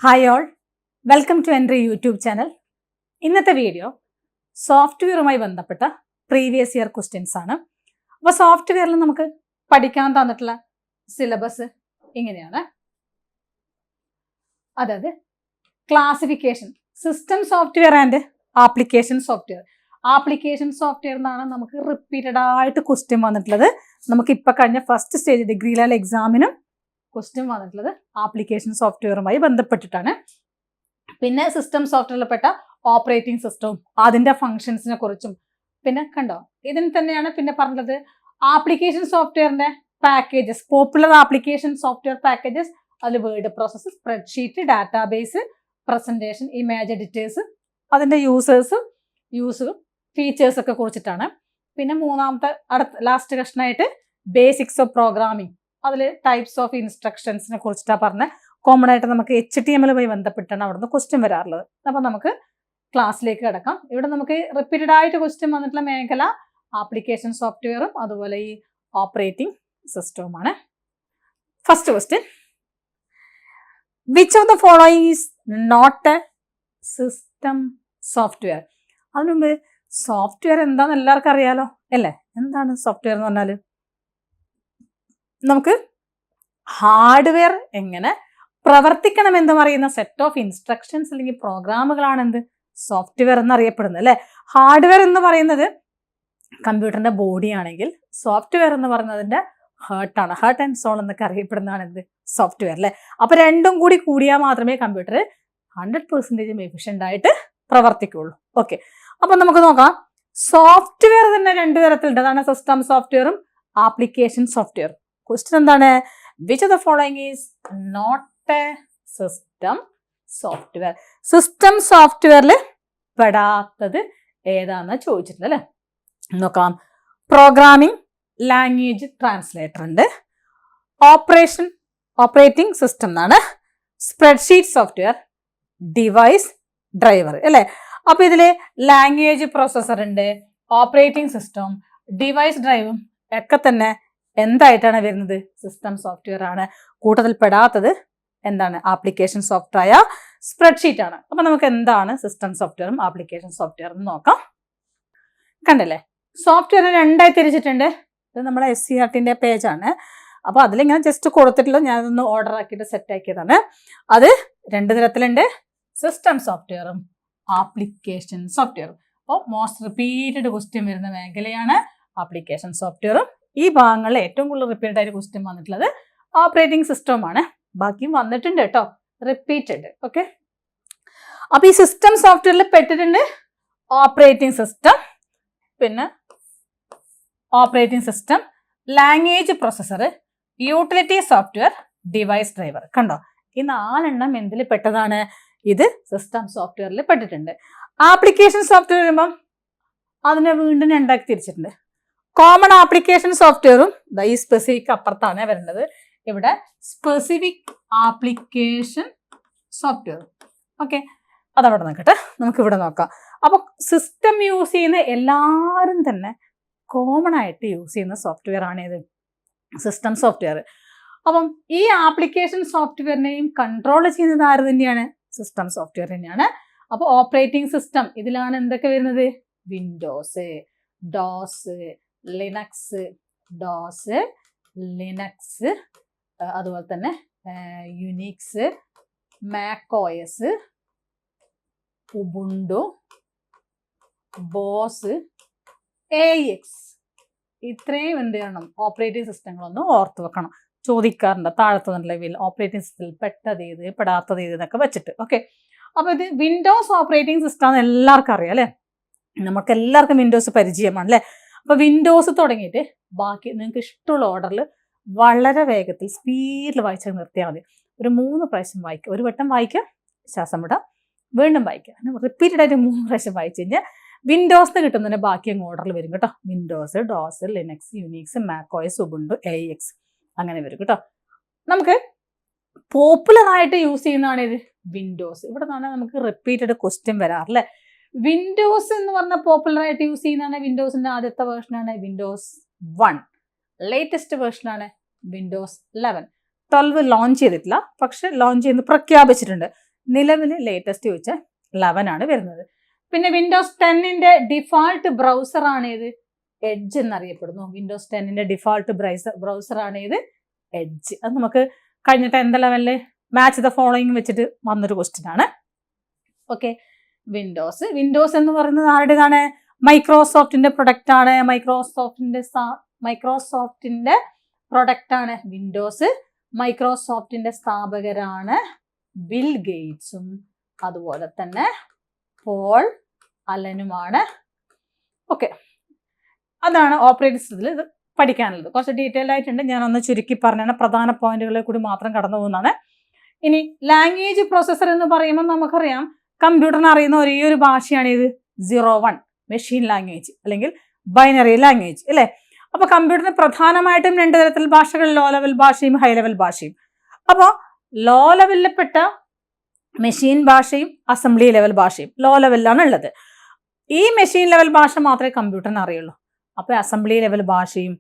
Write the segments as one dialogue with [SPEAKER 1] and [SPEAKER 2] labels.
[SPEAKER 1] Hi all, welcome to entry YouTube channel. ഇന്നത്തെ video സോഫ്റ്റ്വെയറുമായി ബന്ധപ്പെട്ട പ്രീവിയസ് ഇയർ ക്വസ്റ്റ്യൻസ് ആണ്. അപ്പോൾ സോഫ്റ്റ്വെയറിൽ നമുക്ക് പഠിക്കാൻ തന്നിട്ടുള്ള സിലബസ് ഇങ്ങനെയാണ്. അതായത് classification, system software and application software. Application software എന്നാണ് നമുക്ക് റിപ്പീറ്റഡ് ആയിട്ട് ക്വസ്റ്റ്യൻ വന്നിട്ടുള്ളത്. നമുക്ക് ഇപ്പൊ കഴിഞ്ഞ first stage degree level എക്സാമിനും question വന്നിട്ടുള്ളത് ആപ്ലിക്കേഷൻ സോഫ്റ്റ്വെയറുമായി ബന്ധപ്പെട്ടിട്ടാണ്. പിന്നെ സിസ്റ്റം സോഫ്റ്റ്വെയറിൽ പെട്ട ഓപ്പറേറ്റിംഗ് സിസ്റ്റവും അതിന്റെ ഫങ്ഷൻസിനെ കുറിച്ചും പിന്നെ കണ്ടോ ഇതിന് തന്നെയാണ് പിന്നെ പറഞ്ഞത് ആപ്ലിക്കേഷൻ സോഫ്റ്റ്വെയറിന്റെ packages, popular application software packages. അതിൽ word process, spreadsheet, database, presentation, image editors, അതിന്റെ യൂസും ഫീച്ചേഴ്സ് ഒക്കെ കുറിച്ചിട്ടാണ്. പിന്നെ മൂന്നാമത്തെ ലാസ്റ്റ് കഷ്ണമായിട്ട് ബേസിക്സ് ഓഫ് പ്രോഗ്രാമിംഗ്, അതിൽ ടൈപ്സ് ഓഫ് ഇൻസ്ട്രക്ഷൻസിനെ കുറിച്ചിട്ടാണ് പറഞ്ഞത്. കോമൺ ആയിട്ട് നമുക്ക് HTML ബന്ധപ്പെട്ടാണ് അവിടുന്ന് ക്വസ്റ്റ്യൻ വരാറുള്ളത്. അപ്പൊ നമുക്ക് ക്ലാസ്സിലേക്ക് കിടക്കാം. ഇവിടെ നമുക്ക് റിപ്പീറ്റഡ് ആയിട്ട് ക്വസ്റ്റ്യൻ വന്നിട്ടുള്ള മേഖല ആപ്ലിക്കേഷൻ സോഫ്റ്റ്വെയറും അതുപോലെ ഈ ഓപ്പറേറ്റിംഗ് സിസ്റ്റവുമാണ്. First question, which of the following is not a system software? അതിനു മുമ്പ് സോഫ്റ്റ്വെയർ എന്താണെന്ന് എല്ലാവർക്കും അറിയാലോ അല്ലേ? എന്താണ് സോഫ്റ്റ്വെയർ എന്ന് പറഞ്ഞാൽ നമുക്ക് ഹാർഡ്വെയർ എങ്ങനെ പ്രവർത്തിക്കണം എന്ന് പറയുന്ന സെറ്റ് ഓഫ് ഇൻസ്ട്രക്ഷൻസ് അല്ലെങ്കിൽ പ്രോഗ്രാമുകളാണ് എന്ത് സോഫ്റ്റ്വെയർ എന്നറിയപ്പെടുന്നത് അല്ലെ. ഹാർഡ്വെയർ എന്ന് പറയുന്നത് കമ്പ്യൂട്ടറിന്റെ ബോഡി ആണെങ്കിൽ സോഫ്റ്റ്വെയർ എന്ന് പറയുന്നതിന്റെ ഹേർട്ടാണ്. ഹേർട്ട് ആൻഡ് സോൾ എന്നൊക്കെ അറിയപ്പെടുന്നതാണ് എന്ത് സോഫ്റ്റ്വെയർ അല്ലെ. അപ്പൊ രണ്ടും കൂടി കൂടിയാൽ മാത്രമേ കമ്പ്യൂട്ടർ 100% എഫിഷ്യന്റ് ആയിട്ട് പ്രവർത്തിക്കുള്ളൂ. ഓക്കെ, അപ്പൊ നമുക്ക് നോക്കാം. സോഫ്റ്റ്വെയർ തന്നെ രണ്ടു തരത്തിലുണ്ട്. അതാണ് സിസ്റ്റം സോഫ്റ്റ്വെയറും ആപ്ലിക്കേഷൻ സോഫ്റ്റ്വെയറും. ക്വസ്റ്റ്യൻ എന്താണ്? Which of the following is not a system software? System സോഫ്റ്റ്വെയറിൽ പെടാത്തത് ഏതാണെന്ന് ചോദിച്ചിട്ടുണ്ട് അല്ലെ. നോക്കാം. പ്രോഗ്രാമിംഗ് ലാംഗ്വേജ് ട്രാൻസ്ലേറ്റർ ഉണ്ട്. ഓപ്പറേറ്റിംഗ് സിസ്റ്റം എന്നാണ്. സ്പ്രെഡ്ഷീറ്റ് സോഫ്റ്റ്വെയർ, ഡിവൈസ് ഡ്രൈവർ അല്ലെ. അപ്പൊ ഇതില് ലാംഗ്വേജ് പ്രോസസർ ഉണ്ട്, ഓപ്പറേറ്റിംഗ് സിസ്റ്റം, ഡിവൈസ് ഡ്രൈവും ഒക്കെ തന്നെ എന്തായിട്ടാണ് വരുന്നത്? സിസ്റ്റം സോഫ്റ്റ്വെയർ ആണ്. കൂട്ടത്തിൽ പെടാത്തത് എന്താണ്? ആപ്ലിക്കേഷൻ സോഫ്റ്റ്വെയർ ആയ സ്പ്രെഡ്ഷീറ്റ് ആണ്. അപ്പൊ നമുക്ക് എന്താണ് സിസ്റ്റം സോഫ്റ്റ്വെയറും ആപ്ലിക്കേഷൻ സോഫ്റ്റ്വെയറും നോക്കാം. കണ്ടല്ലേ, സോഫ്റ്റ്വെയർ രണ്ടായി തിരിച്ചിട്ടുണ്ട്. ഇത് നമ്മുടെ SCERTന്റെ പേജാണ്. അപ്പൊ അതിലിങ്ങനെ ജസ്റ്റ് കൊടുത്തിട്ടുള്ള ഞാനൊന്ന് ഓർഡർ ആക്കിയിട്ട് സെറ്റ് ആക്കിയതാണ്. അത് രണ്ട് തരത്തിലുണ്ട്, സിസ്റ്റം സോഫ്റ്റ്വെയറും ആപ്ലിക്കേഷൻ സോഫ്റ്റ്വെയറും. അപ്പോൾ മോസ്റ്റ് റിപ്പീറ്റഡ് ക്വസ്റ്റ്യൻ വരുന്ന മേഖലയാണ് ആപ്ലിക്കേഷൻ സോഫ്റ്റ്വെയറും. ഈ ഭാഗങ്ങളിൽ ഏറ്റവും കൂടുതൽ റിപ്പീറ്റഡ് ആയിട്ട് ക്വസ്റ്റ്യൻ വന്നിട്ടുള്ളത് ഓപ്പറേറ്റിംഗ് സിസ്റ്റമാണ്. ബാക്കിയും വന്നിട്ടുണ്ട് കേട്ടോ, റിപ്പീറ്റഡ്. ഓക്കെ, അപ്പൊ ഈ സിസ്റ്റം സോഫ്റ്റ്വെയറിൽ പെട്ടിട്ടുണ്ട് ഓപ്പറേറ്റിംഗ് സിസ്റ്റം, പിന്നെ operating system, language processor, utility software, device driver. കണ്ടോ, ഈ 4 എണ്ണം എന്തിൽ പെട്ടതാണ്? ഇത് സിസ്റ്റം സോഫ്റ്റ്വെയറിൽ പെട്ടിട്ടുണ്ട്. ആപ്ലിക്കേഷൻ സോഫ്റ്റ്വെയർ വരുമ്പം അതിനെ വീണ്ടും രണ്ടാക്കി തിരിച്ചിട്ടുണ്ട്. കോമൺ ആപ്ലിക്കേഷൻ സോഫ്റ്റ്വെയറും ഈ സ്പെസിഫിക് അപ്പുറത്താണ് വരേണ്ടത്. ഇവിടെ സ്പെസിഫിക് ആപ്ലിക്കേഷൻ സോഫ്റ്റ്വെയർ. ഓക്കെ, അതവിടെ നോക്കട്ടെ, നമുക്ക് ഇവിടെ നോക്കാം. അപ്പൊ സിസ്റ്റം യൂസ് ചെയ്യുന്ന എല്ലാവരും തന്നെ കോമൺ ആയിട്ട് യൂസ് ചെയ്യുന്ന സോഫ്റ്റ്വെയർ ആണ് ഇത് സിസ്റ്റം സോഫ്റ്റ്വെയർ. അപ്പം ഈ ആപ്ലിക്കേഷൻ സോഫ്റ്റ്വെയറിനെയും കൺട്രോൾ ചെയ്യുന്നത് ആര് തന്നെയാണ്? സിസ്റ്റം സോഫ്റ്റ്വെയർ തന്നെയാണ്. അപ്പൊ ഓപ്പറേറ്റിംഗ് സിസ്റ്റം ഇതിലാണ് എന്തൊക്കെ വരുന്നത്? വിൻഡോസ്, ഡോസ്, ലിനക്സ്, അതുപോലെ തന്നെ Unix, Mac OS, Ubuntu, boss, AX. ഇത്രയും എന്ത് ചെയ്യണം? ഓപ്പറേറ്റിംഗ് സിസ്റ്റങ്ങളൊന്ന് ഓർത്ത് വെക്കണം. ചോദിക്കാറുണ്ട് താഴത്തെ നിലവിൽ ഓപ്പറേറ്റിംഗ് സിസ്റ്റത്തിൽ പെട്ടത് ഏത്, പെടാത്തത് ഏത് എന്നൊക്കെ വെച്ചിട്ട്. ഓക്കെ, അപ്പൊ ഇത് വിൻഡോസ് ഓപ്പറേറ്റിംഗ് സിസ്റ്റം ആണ് എല്ലാവർക്കും അറിയാം അല്ലെ. നമുക്ക് എല്ലാവർക്കും വിൻഡോസ് പരിചയമാണ് അല്ലെ. അപ്പൊ വിൻഡോസ് തുടങ്ങിയിട്ട് ബാക്കി നിങ്ങൾക്ക് ഇഷ്ടമുള്ള ഓർഡറിൽ വളരെ വേഗത്തിൽ സ്പീഡിൽ വായിച്ചാൽ നിർത്തിയാൽ മതി. ഒരു 3 പ്രാവശ്യം വായിക്കുക. ഒരു വട്ടം വായിക്കുക, ശ്വാസം വിടാം, വീണ്ടും വായിക്കുക. റിപ്പീറ്റഡ് ആയിട്ട് 3 പ്രാവശ്യം വായിച്ചു കഴിഞ്ഞാൽ വിൻഡോസിന് കിട്ടുന്നതിന് ബാക്കി അങ്ങ് ഓർഡറിൽ വരും കേട്ടോ. Windows, DOS, Linux, Unix, Mac OS, Ubuntu, AX അങ്ങനെ വരും കേട്ടോ. നമുക്ക് പോപ്പുലർ ആയിട്ട് യൂസ് ചെയ്യുന്നതാണ് ഇത് വിൻഡോസ്. ഇവിടെ നിന്നാണ് നമുക്ക് റിപ്പീറ്റഡ് ക്വസ്റ്റ്യൻ വരാറില്ലേ. വിൻഡോസ് എന്ന് പറഞ്ഞ പോപ്പുലർ ആയിട്ട് യൂസ് ചെയ്യുന്നതാണ്. വിൻഡോസിന്റെ ആദ്യത്തെ വേർഷനാണ് വിൻഡോസ് 1. ലേറ്റസ്റ്റ് വേർഷനാണ് വിൻഡോസ് 11. 12 ലോഞ്ച് ചെയ്തിട്ടില്ല, പക്ഷെ ലോഞ്ച് ചെയ്യുന്നത് പ്രഖ്യാപിച്ചിട്ടുണ്ട്. നിലവിൽ ലേറ്റസ്റ്റ് ചോദിച്ചാൽ 11 ആണ് വരുന്നത്. പിന്നെ വിൻഡോസ് 10ന്റെ ഡിഫാൾട്ട് ബ്രൗസർ ആണ് ഏത്? എഡ്ജ് എന്നറിയപ്പെടുന്നു. വിൻഡോസ് 10ന്റെ ഡിഫാൾട്ട് ബ്രൗസർ ആണ് ഏത്? എഡ്ജ്. അത് നമുക്ക് കഴിഞ്ഞ 10th ലെവലില് മാച്ച് ദ ഫോളോയിങ് വെച്ചിട്ട് വന്നൊരു ക്വസ്റ്റ്യൻ ആണ്. ഓക്കെ, വിൻഡോസ് എന്ന് പറയുന്നത് ആരുടേതാണ്? മൈക്രോസോഫ്റ്റിന്റെ പ്രൊഡക്റ്റ് ആണ്. മൈക്രോസോഫ്റ്റിന്റെ പ്രൊഡക്റ്റ് ആണ് വിൻഡോസ്. മൈക്രോസോഫ്റ്റിന്റെ സ്ഥാപകരാണ് ബിൽ ഗേറ്റ്സും അതുപോലെ തന്നെ പോൾ അലനുമാണ്. ഓക്കെ, അതാണ് ഓപ്പറേറ്റിംഗ് സിസ്റ്റത്തിൽ ഇത് പഠിക്കാനുള്ളത്. കുറച്ച് ഡീറ്റെയിൽഡ് ആയിട്ടുണ്ട്, ഞാനൊന്ന് ചുരുക്കി പറഞ്ഞാണ്, പ്രധാന പോയിന്റുകളിൽ കൂടി മാത്രം കടന്നു പോകുന്നതാണ്. ഇനി ലാംഗ്വേജ് പ്രോസസ്സർ എന്ന് പറയുമ്പോൾ നമുക്കറിയാം കമ്പ്യൂട്ടറിന് അറിയുന്ന ഒരേ ഒരു ഭാഷയാണ് ഇത് 01 മെഷീൻ ലാംഗ്വേജ് അല്ലെങ്കിൽ ബൈനറി ലാംഗ്വേജ് അല്ലേ. അപ്പൊ കമ്പ്യൂട്ടറിന് പ്രധാനമായിട്ടും 2 തരത്തിൽ ഭാഷകൾ, ലോ ലെവൽ ഭാഷയും ഹൈ ലെവൽ ഭാഷയും. അപ്പോൾ ലോ ലെവലിൽപ്പെട്ട മെഷീൻ ഭാഷയും അസംബ്ലി ലെവൽ ഭാഷയും ലോ ലെവലിലാണ് ഉള്ളത്. ഈ മെഷീൻ ലെവൽ ഭാഷ മാത്രമേ കമ്പ്യൂട്ടറിന് അറിയുള്ളൂ. അപ്പോൾ അസംബ്ലി ലെവൽ ഭാഷയും,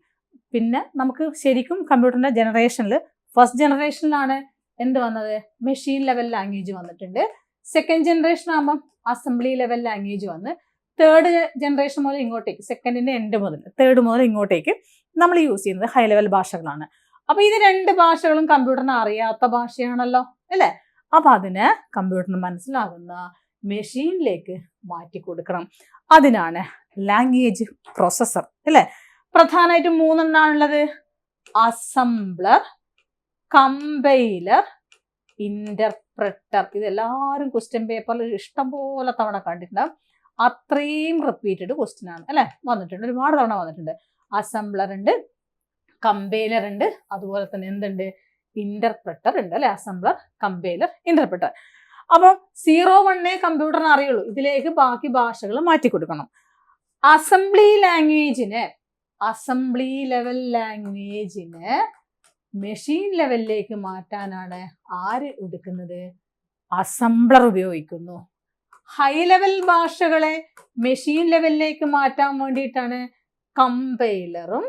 [SPEAKER 1] പിന്നെ നമുക്ക് ശരിക്കും കമ്പ്യൂട്ടറിന്റെ ജനറേഷനിൽ ഫസ്റ്റ് ജനറേഷനിലാണ് എന്ത് വന്നത്? മെഷീൻ ലെവൽ ലാംഗ്വേജ് വന്നിട്ടുണ്ട്. സെക്കൻഡ് ജനറേഷൻ ആകുമ്പം അസംബ്ലി ലെവൽ ലാംഗ്വേജ് വന്ന്, തേർഡ് ജനറേഷൻ മുതൽ ഇങ്ങോട്ടേക്ക്, സെക്കൻഡിന്റെ എൻഡ് മുതൽ തേർഡ് മുതൽ ഇങ്ങോട്ടേക്ക് നമ്മൾ യൂസ് ചെയ്യുന്നത് ഹൈ ലെവൽ ഭാഷകളാണ്. അപ്പൊ ഇത് 2 ഭാഷകളും കമ്പ്യൂട്ടറിന് അറിയാത്ത ഭാഷയാണല്ലോ അല്ലേ. അപ്പൊ അതിന് കമ്പ്യൂട്ടറിന് മനസ്സിലാകുന്ന മെഷീനിലേക്ക് മാറ്റി കൊടുക്കണം. അതിനാണ് ലാംഗ്വേജ് പ്രോസസ്സർ അല്ലേ. പ്രധാനമായിട്ടും 3 എണ്ണാണുള്ളത്: അസംബ്ലർ, കമ്പൈലർ, ഇന്റർപ്രറ്റർ. ഇതെല്ലാവരും ക്വസ്റ്റ്യൻ പേപ്പറിൽ ഇഷ്ടംപോലെ തവണ കണ്ടിട്ടുണ്ടാവും. അത്രയും റിപ്പീറ്റഡ് ക്വസ്റ്റ്യൻ ആണ് അല്ലെ, വന്നിട്ടുണ്ട്, ഒരുപാട് തവണ വന്നിട്ടുണ്ട്. അസംബ്ലർ ഉണ്ട്, കമ്പൈലർ ഉണ്ട്, അതുപോലെ തന്നെ എന്തുണ്ട്? ഇന്റർപ്രറ്റർ ഉണ്ട് അല്ലെ. Assembler, compiler, interpreter. അപ്പം 01 കമ്പ്യൂട്ടറിന് അറിയുള്ളൂ, ഇതിലേക്ക് ബാക്കി ഭാഷകൾ മാറ്റി കൊടുക്കണം. അസംബ്ലി ലെവൽ ലാംഗ്വേജിന് മെഷീൻ ലെവലിലേക്ക് മാറ്റാനാണ് ആര് എടുക്കുന്നത്? അസംബ്ലർ ഉപയോഗിക്കുന്നു. ഹൈ ലെവൽ ഭാഷകളെ മെഷീൻ ലെവലിലേക്ക് മാറ്റാൻ വേണ്ടിയിട്ടാണ് കമ്പൈലറും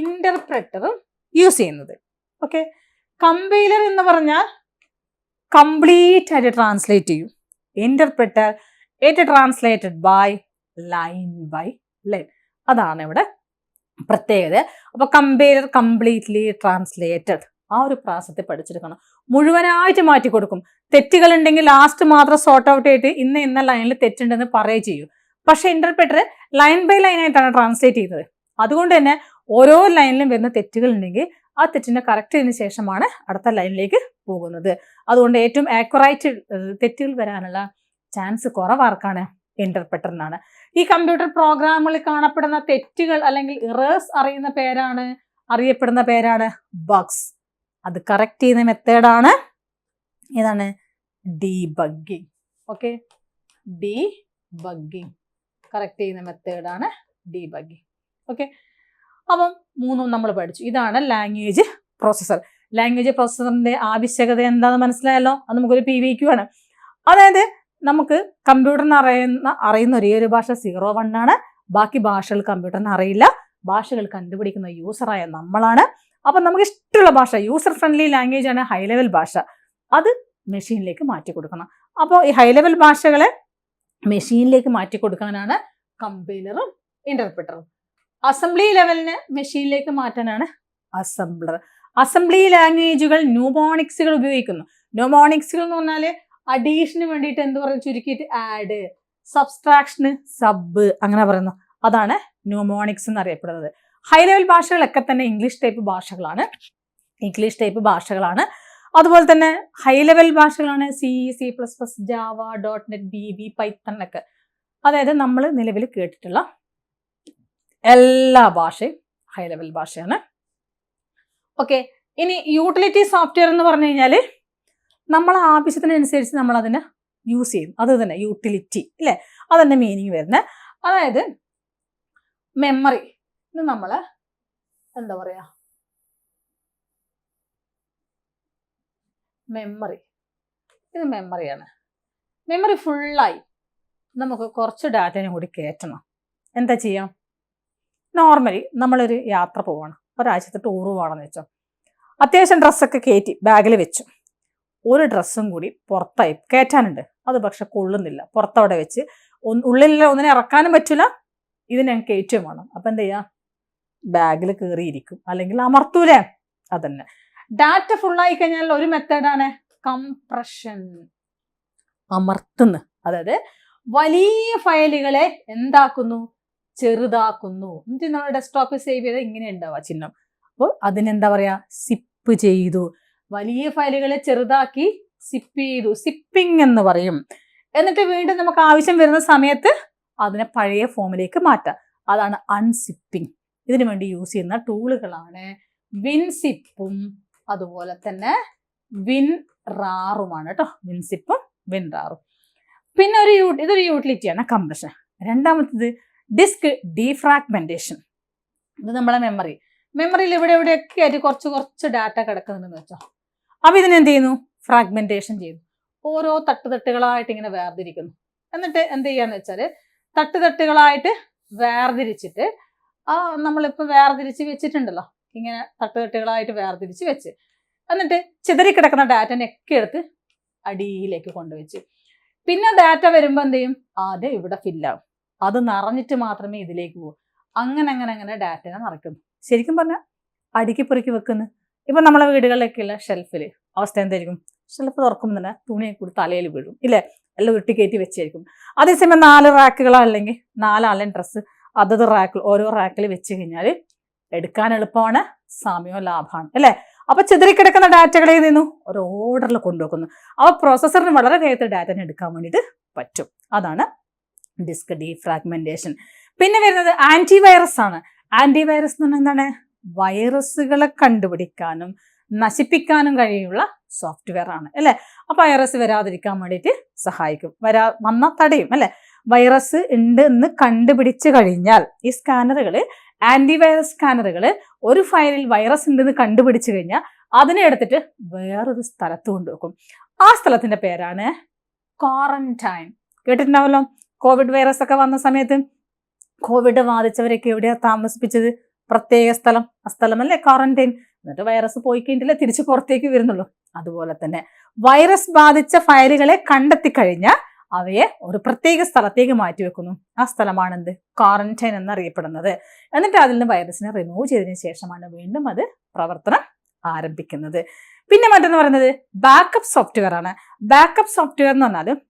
[SPEAKER 1] ഇന്റർപ്രറ്ററും യൂസ് ചെയ്യുന്നത്. ഓക്കെ, കമ്പൈലർ എന്ന് പറഞ്ഞാൽ കംപ്ലീറ്റ് ആയിട്ട് ട്രാൻസ്ലേറ്റ് ചെയ്യും. Interpreter it translated by line. അതാണ് ഇവിടെ പ്രത്യേകത. അപ്പൊ കമ്പൈലർ കംപ്ലീറ്റ്ലി ട്രാൻസ്ലേറ്റഡ്, ആ ഒരു പ്രാസത്തെ പഠിച്ചെടുക്കണം. മുഴുവനായിട്ട് മാറ്റി കൊടുക്കും. തെറ്റുകൾ ഉണ്ടെങ്കിൽ ലാസ്റ്റ് മാത്രം സോർട്ട് ഔട്ട് ചെയ്തിട്ട് ഇന്ന ലൈനിൽ തെറ്റുണ്ടെന്ന് പറയുകയും ചെയ്യും. പക്ഷെ ഇന്റർപ്രറ്റർ ലൈൻ ബൈ ലൈൻ ആയിട്ടാണ് ട്രാൻസ്ലേറ്റ് ചെയ്യുന്നത്. അതുകൊണ്ട് തന്നെ ഓരോ ലൈനിലും വരുന്ന തെറ്റുകൾ ഉണ്ടെങ്കിൽ ആ തെറ്റിനെ കറക്റ്റ് ചെയ്തതിനു ശേഷമാണ് അടുത്ത ലൈനിലേക്ക് പോകുന്നത്. അതുകൊണ്ട് ഏറ്റവും ആക്യുറേറ്റ് തെറ്റുകൾ വരാനുള്ള ചാൻസ് കുറവാർക്കാണ്? ഇന്റർപ്രറ്ററിനാണ്. ഈ കമ്പ്യൂട്ടർ പ്രോഗ്രാമുകളിൽ കാണപ്പെടുന്ന തെറ്റുകൾ അല്ലെങ്കിൽ ഇറേഴ്സ് അറിയപ്പെടുന്ന പേരാണ് ബഗ്സ്. അത് കറക്റ്റ് ചെയ്യുന്ന മെത്തേഡാണ് ഏതാണ്? ഡീബഗ്ഗിങ്. ഓക്കെ, ഡീബഗ്ഗിങ് കറക്റ്റ് ചെയ്യുന്ന മെത്തേഡാണ് ഡീബഗ്ഗിങ്. ഓക്കെ, അപ്പം 3 നമ്മൾ പഠിച്ചു. ഇതാണ് ലാംഗ്വേജ് പ്രോസസ്സർ. ലാംഗ്വേജ് പ്രോസസ്സറിന്റെ ആവശ്യകത എന്താണെന്ന് മനസ്സിലായല്ലോ. അത് നമുക്കൊരു PVQ ആണ്. അതായത് നമുക്ക് കമ്പ്യൂട്ടറിന് അറിയുന്ന ഒരേ ഒരു ഭാഷ 01 ആണ്. ബാക്കി ഭാഷകൾ കമ്പ്യൂട്ടറിന് അറിയില്ല. ഭാഷകൾ കണ്ടുപിടിക്കുന്ന യൂസറായ നമ്മളാണ്. അപ്പം നമുക്ക് ഇഷ്ടമുള്ള ഭാഷ, യൂസർ ഫ്രണ്ട്ലി ലാംഗ്വേജ് ആണ് ഹൈ ലെവൽ ഭാഷ, അത് മെഷീനിലേക്ക് മാറ്റി കൊടുക്കണം. അപ്പോൾ ഈ ഹൈ ലെവൽ ഭാഷകളെ മെഷീനിലേക്ക് മാറ്റി കൊടുക്കാനാണ് കമ്പൈലറും ഇന്റർപ്രറ്ററും. അസംബ്ലി ലെവലിന് മെഷീനിലേക്ക് മാറ്റാനാണ് അസംബ്ലർ. അസംബ്ലി ലാംഗ്വേജുകൾ ന്യൂമോണിക്സുകൾ ഉപയോഗിക്കുന്നു. ന്യൂമോണിക്സുകൾ എന്ന് പറഞ്ഞാൽ അഡീഷന് വേണ്ടിയിട്ട് എന്ത് പറയും? ചുരുക്കിയിട്ട് ആഡ്, സബ്സ്ട്രാക്ഷന് സബ്, അങ്ങനെ പറയുന്നു. അതാണ് ന്യൂമോണിക്സ് എന്നറിയപ്പെടുന്നത്. ഹൈ ലെവൽ ഭാഷകളൊക്കെ തന്നെ ഇംഗ്ലീഷ് ടൈപ്പ് ഭാഷകളാണ്. അതുപോലെ തന്നെ ഹൈ ലെവൽ ഭാഷകളാണ് C, C++, Java, .NET, BB, Python ഒക്കെ. അതായത് നമ്മൾ നിലവിൽ കേട്ടിട്ടുള്ള എല്ലാ ഭാഷയും ഹൈ ലെവൽ ഭാഷയാണ്. ഓക്കെ, ഇനി യൂട്ടിലിറ്റി സോഫ്റ്റ്വെയർ എന്ന് പറഞ്ഞു കഴിഞ്ഞാൽ നമ്മളെ ആവശ്യത്തിനനുസരിച്ച് നമ്മൾ അതിനെ യൂസ് ചെയ്യും. അത് തന്നെ യൂട്ടിലിറ്റി അല്ലേ, അതന്നെ മീനിങ് വരുന്നത്. അതായത് മെമ്മറി, ഇത് നമ്മൾ എന്താ പറയാ, ഇത് മെമ്മറിയാണ്. മെമ്മറി ഫുള്ളായി നമുക്ക് കുറച്ച് ഡാറ്റയും കൂടി കയറ്റണം. എന്താ ചെയ്യാം? നോർമലി നമ്മളൊരു യാത്ര പോവാണ്, ഒരാഴ്ചത്തെ ടൂർ പോവാണെന്ന് വെച്ചോ. അത്യാവശ്യം ഡ്രസ്സൊക്കെ കയറ്റി ബാഗിൽ വെച്ചു. ഒരു ഡ്രസ്സും കൂടി പുറത്തായി കയറ്റാനുണ്ട്. അത് പക്ഷെ കൊള്ളുന്നില്ല. പുറത്തവിടെ വെച്ച് ഉള്ളിൽ ഒന്നിനെ ഇറക്കാനും പറ്റില്ല, ഇതിനെ കയറ്റും വേണം. അപ്പം എന്ത് ചെയ്യുക, ബാഗിൽ കയറിയിരിക്കും, അല്ലെങ്കിൽ അമർത്തൂലേ. അതന്നെ ഡാറ്റ ഫുള്ളായി കഴിഞ്ഞാൽ ഒരു മെത്തേഡാണ് കംപ്രഷൻ, അമർത്തുന്നു. അതായത് വലിയ ഫയലുകളെ എന്താക്കുന്നു, ചെറുതാക്കുന്നു. എന്നിട്ട് നമ്മൾ ഡെസ്ക്ടോപ്പിൽ സേവ് ചെയ്ത് ഇങ്ങനെ ഉണ്ടാവുക ചിഹ്നം. അപ്പോൾ അതിനെന്താ പറയാ, സിപ്പ് ചെയ്തു. വലിയ ഫയലുകളെ ചെറുതാക്കി സിപ്പ് ചെയ്തു, സിപ്പിംഗ് എന്ന് പറയും. എന്നിട്ട് വീണ്ടും നമുക്ക് ആവശ്യം വരുന്ന സമയത്ത് അതിനെ പഴയ ഫോമിലേക്ക് മാറ്റാം. അതാണ് അൺസിപ്പിംഗ്. ഇതിനു വേണ്ടി യൂസ് ചെയ്യുന്ന ടൂളുകളാണ് വിൻസിപ്പും അതുപോലെ തന്നെ വിൻറാറുമാണ് കേട്ടോ. വിൻസിപ്പും വിൻറാറും. പിന്നെ ഇതൊരു യൂട്ടിലിറ്റിയാണ് കംപ്രഷൻ. രണ്ടാമത്തേത് ഡിസ്ക് ഡീഫ്രാഗ്മെന്റേഷൻ. ഇത് നമ്മളെ മെമ്മറിയിൽ എവിടെയൊക്കെ ആയിട്ട് കുറച്ച് ഡാറ്റ കിടക്കുന്നുണ്ടെന്ന് വെച്ചോ. അപ്പൊ ഇതിനെന്ത് ചെയ്യുന്നു, ഫ്രാഗ്മെന്റേഷൻ ചെയ്യുന്നു. ഓരോ തട്ടുകളായിട്ട് ഇങ്ങനെ വേർതിരിക്കുന്നു. എന്നിട്ട് എന്ത് ചെയ്യാന്ന് വെച്ചാൽ തട്ടുകളായിട്ട് വേർതിരിച്ചിട്ട് നമ്മളിപ്പോൾ വേർതിരിച്ച് വെച്ചിട്ടുണ്ടല്ലോ, ഇങ്ങനെ തട്ടുകളായിട്ട് വേർതിരിച്ച് വെച്ച് എന്നിട്ട് ചിതറിക്കിടക്കുന്ന ഡാറ്റനെയൊക്കെ എടുത്ത് അടിയിലേക്ക് കൊണ്ടുവച്ച് പിന്നെ ഡാറ്റ വരുമ്പോൾ എന്ത് ചെയ്യും, ആദ്യം ഇവിടെ ഫില്ലാവും. അത് നിറഞ്ഞിട്ട് മാത്രമേ ഇതിലേക്ക് പോകൂ. അങ്ങനെ ഡാറ്റനെ നിറയ്ക്കുന്നു. ശരിക്കും പറഞ്ഞാൽ അടുക്കി പെറുക്കി വെക്കുന്നു. ഇപ്പം നമ്മളെ വീടുകളിലൊക്കെയുള്ള ഷെൽഫിൽ അവസ്ഥ എന്തായിരിക്കും, ഷെൽഫ് തുറക്കുമ്പോൾ തന്നെ തുണിയെ കൂടി തലയിൽ വീഴും ഇല്ലേ, എല്ലാം ഉരുട്ടി കയറ്റി വെച്ചായിരിക്കും. അതേസമയം 4 റാക്കുകളോ അല്ലെങ്കിൽ 4 ആലൻ ഡ്രസ്സ് അതത് റാക്കിൽ ഓരോ റാക്കിൽ വെച്ച് കഴിഞ്ഞാൽ എടുക്കാൻ എളുപ്പമാണ്, സമയവും ലാഭമാണ് അല്ലേ. അപ്പൊ ചിതറിക്കിടക്കുന്ന ഡാറ്റകളെ നിന്നു ഒരു ഓർഡറിൽ കൊണ്ടുവെക്കുന്നു. അപ്പോൾ പ്രോസസ്സറിന് വളരെ വേഗത്തിൽ ഡാറ്റനെ എടുക്കാൻ വേണ്ടിയിട്ട് പറ്റും. അതാണ് ഡിസ്ക് ഡീഫ്രാഗ്മെന്റേഷൻ. പിന്നെ വരുന്നത് ആന്റിവൈറസ് ആണ്. ആന്റിവൈറസ് എന്ന് പറഞ്ഞാൽ എന്താണ്, വൈറസുകളെ കണ്ടുപിടിക്കാനും നശിപ്പിക്കാനും കഴിയുള്ള സോഫ്റ്റ്വെയർ ആണ് അല്ലേ. അപ്പൊ വൈറസ് വരാതിരിക്കാൻ വേണ്ടിയിട്ട് സഹായിക്കും, വന്ന തടയും അല്ലെ. വൈറസ് ഉണ്ട് എന്ന് കണ്ടുപിടിച്ചു കഴിഞ്ഞാൽ ഈ സ്കാനറുകൾ, ആന്റിവൈറസ് സ്കാനറുകൾ ഒരു ഫയലിൽ വൈറസ് ഉണ്ടെന്ന് കണ്ടുപിടിച്ചു കഴിഞ്ഞാൽ അതിനെ എടുത്തിട്ട് വേറൊരു സ്ഥലത്ത് കൊണ്ടുവെക്കും. ആ സ്ഥലത്തിന്റെ പേരാണ് ക്വാറന്റൈൻ. കേട്ടിട്ടുണ്ടാവല്ലോ, കോവിഡ് വൈറസ് ഒക്കെ വന്ന സമയത്ത് കോവിഡ് ബാധിച്ചവരൊക്കെ എവിടെയാണ് താമസിപ്പിച്ചത്, പ്രത്യേക സ്ഥലം, ആ സ്ഥലമല്ലേ ക്വാറന്റൈൻ. എന്നിട്ട് വൈറസ് പോയി കഴിഞ്ഞിട്ടില്ല തിരിച്ച് പുറത്തേക്ക് വരുന്നുള്ളൂ. അതുപോലെ തന്നെ വൈറസ് ബാധിച്ച ഫയലുകളെ കണ്ടെത്തി കഴിഞ്ഞാൽ അവയെ ഒരു പ്രത്യേക സ്ഥലത്തേക്ക് മാറ്റി വെക്കുന്നു. ആ സ്ഥലമാണ് എന്ത്, ക്വാറന്റൈൻ എന്നറിയപ്പെടുന്നത്. എന്നിട്ട് അതിൽ നിന്ന് വൈറസിനെ റിമൂവ് ചെയ്തതിനു ശേഷമാണ് വീണ്ടും അത് പ്രവർത്തനം ആരംഭിക്കുന്നത്. പിന്നെ മറ്റൊന്ന് പറയുന്നത് ബാക്കപ്പ് സോഫ്റ്റ്വെയർ ആണ്. ബാക്കപ്പ് സോഫ്റ്റ്വെയർ എന്ന് പറഞ്ഞാൽ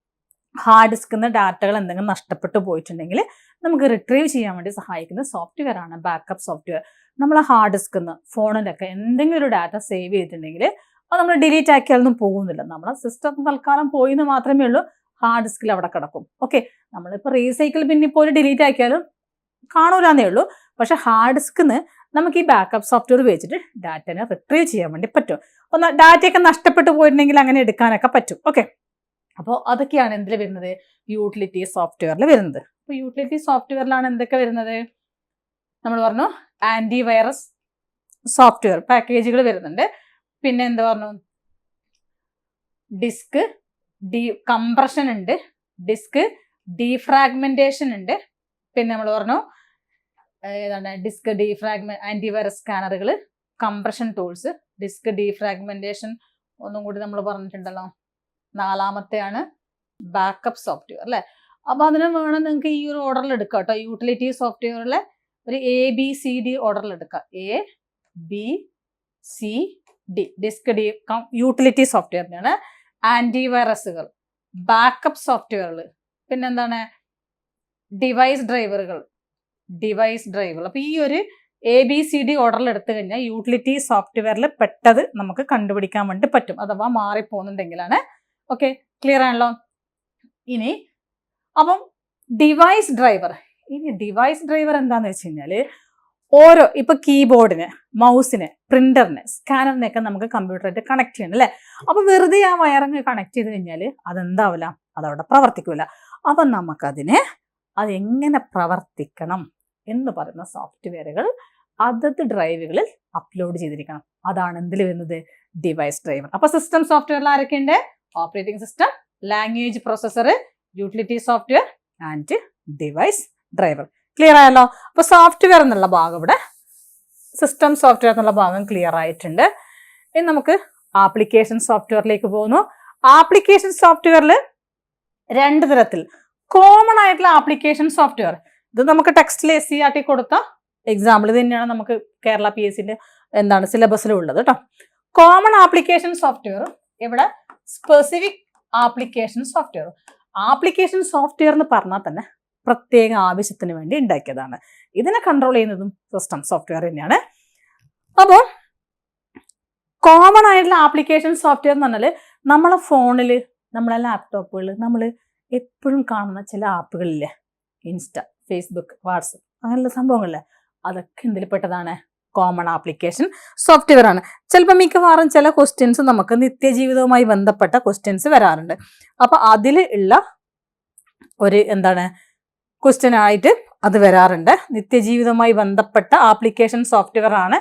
[SPEAKER 1] ഹാർഡ് ഡിസ്കിൽ നിന്ന് ഡാറ്റകൾ എന്തെങ്കിലും നഷ്ടപ്പെട്ടു പോയിട്ടുണ്ടെങ്കിൽ നമുക്ക് റിട്രീവ് ചെയ്യാൻ വേണ്ടി സഹായിക്കുന്ന സോഫ്റ്റ്വെയർ ആണ് ബാക്കപ്പ് സോഫ്റ്റ്വെയർ. നമ്മൾ ഹാർഡ് ഡിസ്കിൽ നിന്ന് ഫോണിലൊക്കെ എന്തെങ്കിലും ഒരു ഡാറ്റ സേവ് ചെയ്തിട്ടുണ്ടെങ്കിൽ അത് നമ്മൾ ഡിലീറ്റ് ആക്കിയാലൊന്നും പോകുന്നില്ല. നമ്മളെ സിസ്റ്റം തൽക്കാലം പോയി എന്ന് മാത്രമേ ഉള്ളൂ, ഹാർഡ് ഡിസ്കിൽ അവിടെ കിടക്കും. ഓക്കെ, നമ്മളിപ്പോൾ റീസൈക്കിൾ ബിന്നിൽ പോലും ഡിലീറ്റ് ആക്കിയാലും കാണൂലെന്നേ ഉള്ളൂ. പക്ഷെ ഹാർഡ് ഡിസ്കിൽ നിന്ന് നമുക്ക് ഈ ബാക്കപ്പ് സോഫ്റ്റ്വെയർ വെച്ചിട്ട് ഡാറ്റനെ റിട്രീവ് ചെയ്യാൻ വേണ്ടി പറ്റും. അപ്പോൾ ഡാറ്റയൊക്കെ നഷ്ടപ്പെട്ടു പോയിട്ടുണ്ടെങ്കിൽ അങ്ങനെ എടുക്കാനൊക്കെ പറ്റും. ഓക്കെ, അപ്പോൾ അതൊക്കെയാണ് എന്തിൽ വരുന്നത്, യൂട്ടിലിറ്റി സോഫ്റ്റ്വെയറിൽ വരുന്നത്. അപ്പോൾ യൂട്ടിലിറ്റി സോഫ്റ്റ്വെയറിലാണ് എന്തൊക്കെ വരുന്നത്, നമ്മൾ പറഞ്ഞു ആന്റിവൈറസ് സോഫ്റ്റ്വെയർ പാക്കേജുകൾ വരുന്നുണ്ട്. പിന്നെ എന്താ പറഞ്ഞു, ഡിസ്ക് കംപ്രഷൻ ഉണ്ട്, ഡിസ്ക് ഡീഫ്രാഗ്മെന്റേഷൻ ഉണ്ട്. പിന്നെ നമ്മൾ പറഞ്ഞു ഏതാണ്, ഡിസ്ക് ആന്റിവൈറസ് സ്കാനറുകൾ, കംപ്രഷൻ ടൂൾസ്, ഡിസ്ക് ഡീഫ്രാഗ്മെന്റേഷൻ ഒന്നും കൂടി നമ്മൾ പറഞ്ഞിട്ടുണ്ടല്ലോ. 4-മത്തെയാണ് ബാക്കപ്പ് സോഫ്റ്റ്വെയർ അല്ലേ. അപ്പൊ അതിന് വേണം നിങ്ങൾക്ക് ഈ ഒരു ഓർഡറിൽ എടുക്കാം കേട്ടോ. യൂട്ടിലിറ്റി സോഫ്റ്റ്വെയറിലെ ഒരു ABCD ഓർഡറിൽ എടുക്കാം. ABCD ഡിസ്ക് യൂട്ടിലിറ്റി സോഫ്റ്റ്വെയറിനാണ്. ആന്റിവൈറസുകൾ, ബാക്കപ്പ് സോഫ്റ്റ്വെയറുകൾ, പിന്നെന്താണ് ഡിവൈസ് ഡ്രൈവറുകൾ. അപ്പൊ ഈ ഒരു ABCD ഓർഡറിൽ എടുത്തു കഴിഞ്ഞാൽ യൂട്ടിലിറ്റി സോഫ്റ്റ്വെയറിൽ പെട്ടത് നമുക്ക് കണ്ടുപിടിക്കാൻ വേണ്ടി പറ്റും, അഥവാ മാറിപ്പോകുന്നുണ്ടെങ്കിലാണ്. ഓക്കെ, ക്ലിയർ ആണല്ലോ. ഇനി അപ്പം ഡിവൈസ് ഡ്രൈവർ എന്താന്ന് വെച്ച് കഴിഞ്ഞാൽ ഓരോ ഇപ്പൊ കീബോർഡിന്, മൗസിന്, പ്രിന്ററിന്, സ്കാനറിനൊക്കെ നമുക്ക് കമ്പ്യൂട്ടറായിട്ട് കണക്ട് ചെയ്യണം അല്ലേ. അപ്പൊ വെറുതെ ആ വയറിങ് കണക്ട് ചെയ്ത് കഴിഞ്ഞാൽ അതെന്താവില്ല, അതവിടെ പ്രവർത്തിക്കില്ല. അപ്പൊ നമുക്കതിന് അതെങ്ങനെ പ്രവർത്തിക്കണം എന്ന് പറയുന്ന സോഫ്റ്റ്വെയറുകൾ അതത് ഡ്രൈവുകളിൽ അപ്ലോഡ് ചെയ്തിരിക്കണം. അതാണ് എന്തിൽ വരുന്നത്, ഡിവൈസ് ഡ്രൈവർ. അപ്പൊ സിസ്റ്റം സോഫ്റ്റ്വെയറിൽ ആരൊക്കെയുണ്ട്, operating system, language processor, utility software and device driver. Clear ആയല്ലോ. അപ്പൊ സോഫ്റ്റ്വെയർ എന്നുള്ള ഭാഗം ഇവിടെ, സിസ്റ്റം സോഫ്റ്റ്വെയർ എന്നുള്ള ഭാഗം ക്ലിയർ ആയിട്ടുണ്ട്. ഇനി നമുക്ക് ആപ്ലിക്കേഷൻ സോഫ്റ്റ്വെയറിലേക്ക് പോകുന്നു. ആപ്ലിക്കേഷൻ സോഫ്റ്റ്വെയറിൽ 2 തരത്തിൽ കോമൺ ആയിട്ടുള്ള ആപ്ലിക്കേഷൻ സോഫ്റ്റ്വെയർ, ഇത് നമുക്ക് ടെക്സ്റ്റിൽ SCERT കൊടുത്ത എക്സാമ്പിൾ ഇത് തന്നെയാണ് നമുക്ക് കേരള PSCന്റെ സിലബസിലുള്ളത് കേട്ടോ. കോമൺ ആപ്ലിക്കേഷൻ സോഫ്റ്റ്വെയർ, ഇവിടെ specific application software. Application software എന്ന് പറഞ്ഞാൽ തന്നെ പ്രത്യേക ആവശ്യത്തിന് വേണ്ടി ഉണ്ടാക്കിയതാണ്. ഇതിനെ കൺട്രോൾ ചെയ്യുന്നതും സിസ്റ്റം സോഫ്റ്റ്വെയർ തന്നെയാണ്. അപ്പോൾ കോമൺ ആയിട്ടുള്ള ആപ്ലിക്കേഷൻ സോഫ്റ്റ്വെയർ എന്ന് പറഞ്ഞാൽ നമ്മളെ ഫോണിൽ, നമ്മളെ ലാപ്ടോപ്പുകളിൽ നമ്മൾ എപ്പോഴും കാണുന്ന ചില ആപ്പുകളില്ലേ, ഇൻസ്റ്റ, ഫേസ്ബുക്ക്, വാട്സപ്പ്, അങ്ങനെയുള്ള സംഭവങ്ങളില്ലേ, അതൊക്കെ എന്തിൽപ്പെട്ടതാണ്? കോമൺ ആപ്ലിക്കേഷൻ സോഫ്റ്റ്വെയർ ആണ്. ചിലപ്പോൾ മിക്കവാറും ചില ക്വസ്റ്റ്യൻസ് നമുക്ക് നിത്യജീവിതവുമായി ബന്ധപ്പെട്ട ക്വസ്റ്റ്യൻസ് വരാറുണ്ട്. അപ്പൊ അതിൽ ഉള്ള ഒരു ക്വസ്റ്റ്യൻ ആയിട്ട് അത് വരാറുണ്ട്. നിത്യജീവിതവുമായി ബന്ധപ്പെട്ട ആപ്ലിക്കേഷൻ സോഫ്റ്റ്വെയർ ആണ്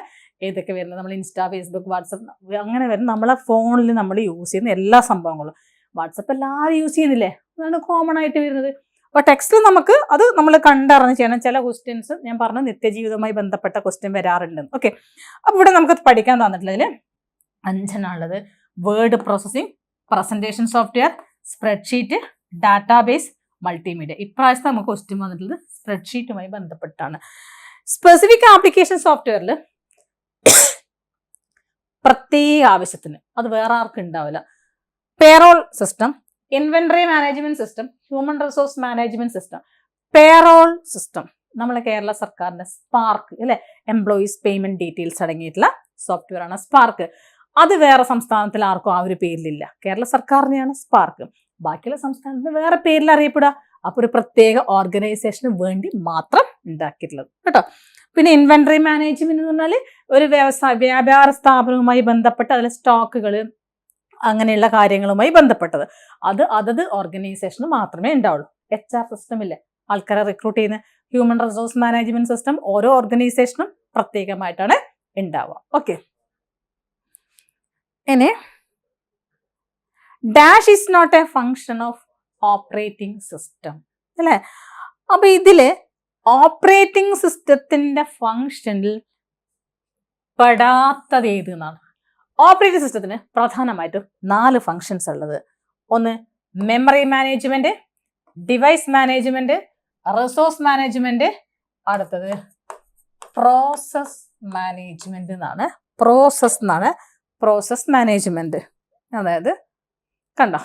[SPEAKER 1] ഏതൊക്കെ വരുന്നത്? നമ്മൾ ഇൻസ്റ്റ, ഫേസ്ബുക്ക്, വാട്സപ്പ് അങ്ങനെ വരുന്ന നമ്മളെ ഫോണിൽ നമ്മൾ യൂസ് ചെയ്യുന്ന എല്ലാ സംഭവങ്ങളും. വാട്സപ്പ് എല്ലാവരും യൂസ് ചെയ്യുന്നില്ലേ, അതാണ് കോമൺ ആയിട്ട് വരുന്നത്. അപ്പോൾ ടെക്സ്റ്റിൽ നമുക്ക് അത് നമ്മൾ കണ്ടറിഞ്ഞ് ചെയ്യണം. ചില ക്വസ്റ്റ്യൻസ് ഞാൻ പറഞ്ഞു നിത്യജീവിതവുമായി ബന്ധപ്പെട്ട ക്വസ്റ്റ്യൻ വരാറുണ്ട്. ഓക്കെ, അപ്പോൾ ഇവിടെ നമുക്ക് പഠിക്കാൻ തന്നിട്ടുള്ളതിൽ 5 word processing, presentation software, spreadsheet, database, multimedia. ഇപ്രാവശ്യത്തെ നമുക്ക് ക്വസ്റ്റ്യൻ വന്നിട്ടുള്ളത് സ്പ്രെഡ്ഷീറ്റുമായി ബന്ധപ്പെട്ടാണ്. സ്പെസിഫിക് ആപ്ലിക്കേഷൻ സോഫ്റ്റ്വെയറിൽ പ്രത്യേക ആവശ്യത്തിന്, അത് വേറെ ആർക്കും ഉണ്ടാവില്ല. Payroll system, inventory management system, human resource management system. Payroll system നമ്മളെ കേരള സർക്കാരിന്റെ സ്പാർക്ക് അല്ലെ, എംപ്ലോയീസ് പേയ്മെന്റ് ഡീറ്റെയിൽസ് അടങ്ങിയിട്ടുള്ള സോഫ്റ്റ്വെയർ ആണ് സ്പാർക്ക്. അത് വേറെ സംസ്ഥാനത്തിൽ ആർക്കും ആ ഒരു പേരിലില്ല. കേരള സർക്കാരിനെയാണ് സ്പാർക്ക്. ബാക്കിയുള്ള സംസ്ഥാനത്തിന് വേറെ പേരിൽ അറിയപ്പെടുക. അപ്പൊ ഒരു പ്രത്യേക ഓർഗനൈസേഷന് വേണ്ടി മാത്രം ഉണ്ടാക്കിയിട്ടുള്ളത് കേട്ടോ. പിന്നെ ഇൻവെന്ററി മാനേജ്മെന്റ് എന്ന് പറഞ്ഞാൽ ഒരു വ്യാപാര സ്ഥാപനവുമായി ബന്ധപ്പെട്ട അതിലെ സ്റ്റോക്കുകൾ അങ്ങനെയുള്ള കാര്യങ്ങളുമായി ബന്ധപ്പെട്ടത്. അത് അതത് ഓർഗനൈസേഷന് മാത്രമേ ഉണ്ടാവുള്ളൂ. HR സിസ്റ്റം ഇല്ലേ, ആൾക്കാരെ റിക്രൂട്ട് ചെയ്യുന്ന ഹ്യൂമൻ റിസോഴ്സ് മാനേജ്മെന്റ് സിസ്റ്റം ഓരോ ഓർഗനൈസേഷനും പ്രത്യേകമായിട്ടാണ് ഉണ്ടാവുക. ഓക്കെ, ഇനി dash is not a function of operating system അല്ലേ. അപ്പൊ ഇതില് ഓപ്പറേറ്റിംഗ് സിസ്റ്റത്തിന്റെ ഫങ്ഷനിൽ പെടാത്തത് ഏത് എന്നാണ്. ഓപ്പറേറ്റിംഗ് സിസ്റ്റത്തിന് പ്രധാനമായിട്ടും 4 ഫങ്ഷൻസ് ഉള്ളത്. ഒന്ന് memory management, device management, resource management, അടുത്തത് പ്രോസസ് മാനേജ്മെന്റ് എന്നാണ്. പ്രോസസ് മാനേജ്മെന്റ്, അതായത് കണ്ടോ,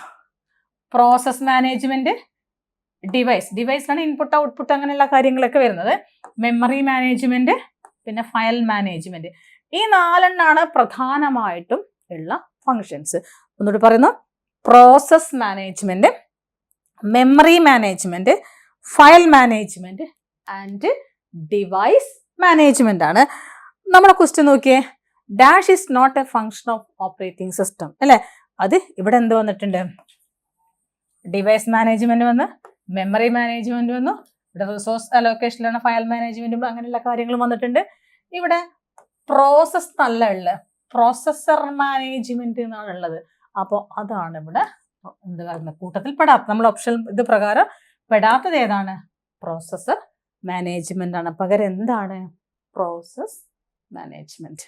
[SPEAKER 1] പ്രോസസ് മാനേജ്മെന്റ്, ഡിവൈസിലാണ് ഇൻപുട്ട് ഔട്ട്പുട്ട് അങ്ങനെയുള്ള കാര്യങ്ങളൊക്കെ വരുന്നത്. മെമ്മറി മാനേജ്മെന്റ്, പിന്നെ ഫയൽ മാനേജ്മെന്റ്. ഈ 4 പ്രധാനമായിട്ടും ഉള്ള ഫങ്ഷൻസ്. ഒന്നുകൂടി പറയുന്നു, process management, memory management, file management and device management ആണ്. നമ്മുടെ ക്വസ്റ്റ്യൻ നോക്കിയേ, dash is not a function of operating system അല്ലെ. അത് ഇവിടെ എന്ത് വന്നിട്ടുണ്ട്? ഡിവൈസ് മാനേജ്മെന്റ് വന്ന്, മെമ്മറി മാനേജ്മെന്റ് വന്നു, ഇവിടെ റിസോഴ്സ് അലോക്കേഷനിലാണ് ഫയൽ മാനേജ്മെന്റും അങ്ങനെയുള്ള കാര്യങ്ങളും വന്നിട്ടുണ്ട്. ഇവിടെ പ്രോസസ് നല്ല ഉള്ളത്, പ്രോസസർ മാനേജ്മെന്റ് എന്നാണ് ഉള്ളത്. അപ്പോൾ അതാണ് ഇവിടെ എന്ത് പറയുന്നത്, കൂട്ടത്തിൽ പെടാത്ത, നമ്മൾ ഓപ്ഷൻ ഇത് പ്രകാരം പെടാത്തത് ഏതാണ്? പ്രോസസർ മാനേജ്മെന്റ് ആണ്. പകരം എന്താണ്? Process management.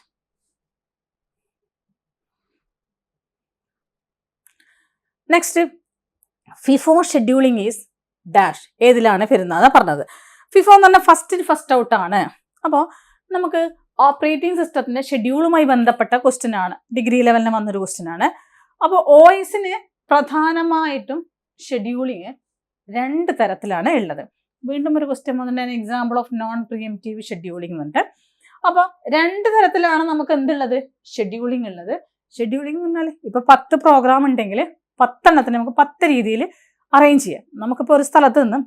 [SPEAKER 1] Next, FIFO scheduling is dash ഏതിലാണ് വരുന്നത് പറഞ്ഞത്. ഫിഫോ എന്ന് പറഞ്ഞാൽ ഫസ്റ്റ് ഔട്ട് ആണ്. അപ്പോൾ നമുക്ക് ഓപ്പറേറ്റിംഗ് സിസ്റ്റത്തിന്റെ ഷെഡ്യൂളുമായി ബന്ധപ്പെട്ട ക്വസ്റ്റ്യൻ ആണ്, ഡിഗ്രി ലെവലിന് വന്നൊരു ക്വസ്റ്റ്യൻ ആണ്. അപ്പോൾ OSന് പ്രധാനമായിട്ടും ഷെഡ്യൂളിങ് 2 തരത്തിലാണ് ഉള്ളത്. വീണ്ടും ഒരു ക്വസ്റ്റ്യൻ വന്നിട്ട് എക്സാമ്പിൾ ഓഫ് നോൺ പ്രിഎംപ്റ്റീവ് ഷെഡ്യൂളിംഗ് ഉണ്ട്. അപ്പോൾ 2 തരത്തിലാണ് നമുക്ക് എന്തുള്ളത്? ഷെഡ്യൂളിംഗ് ഉള്ളത്. ഷെഡ്യൂളിംഗ് എന്ന് പറഞ്ഞാൽ ഇപ്പൊ 10 പ്രോഗ്രാം ഉണ്ടെങ്കിൽ 10 എണ്ണത്തിന് നമുക്ക് 10 രീതിയിൽ അറേഞ്ച് ചെയ്യാം. നമുക്കിപ്പോൾ ഒരു സ്ഥലത്ത് നിന്ന്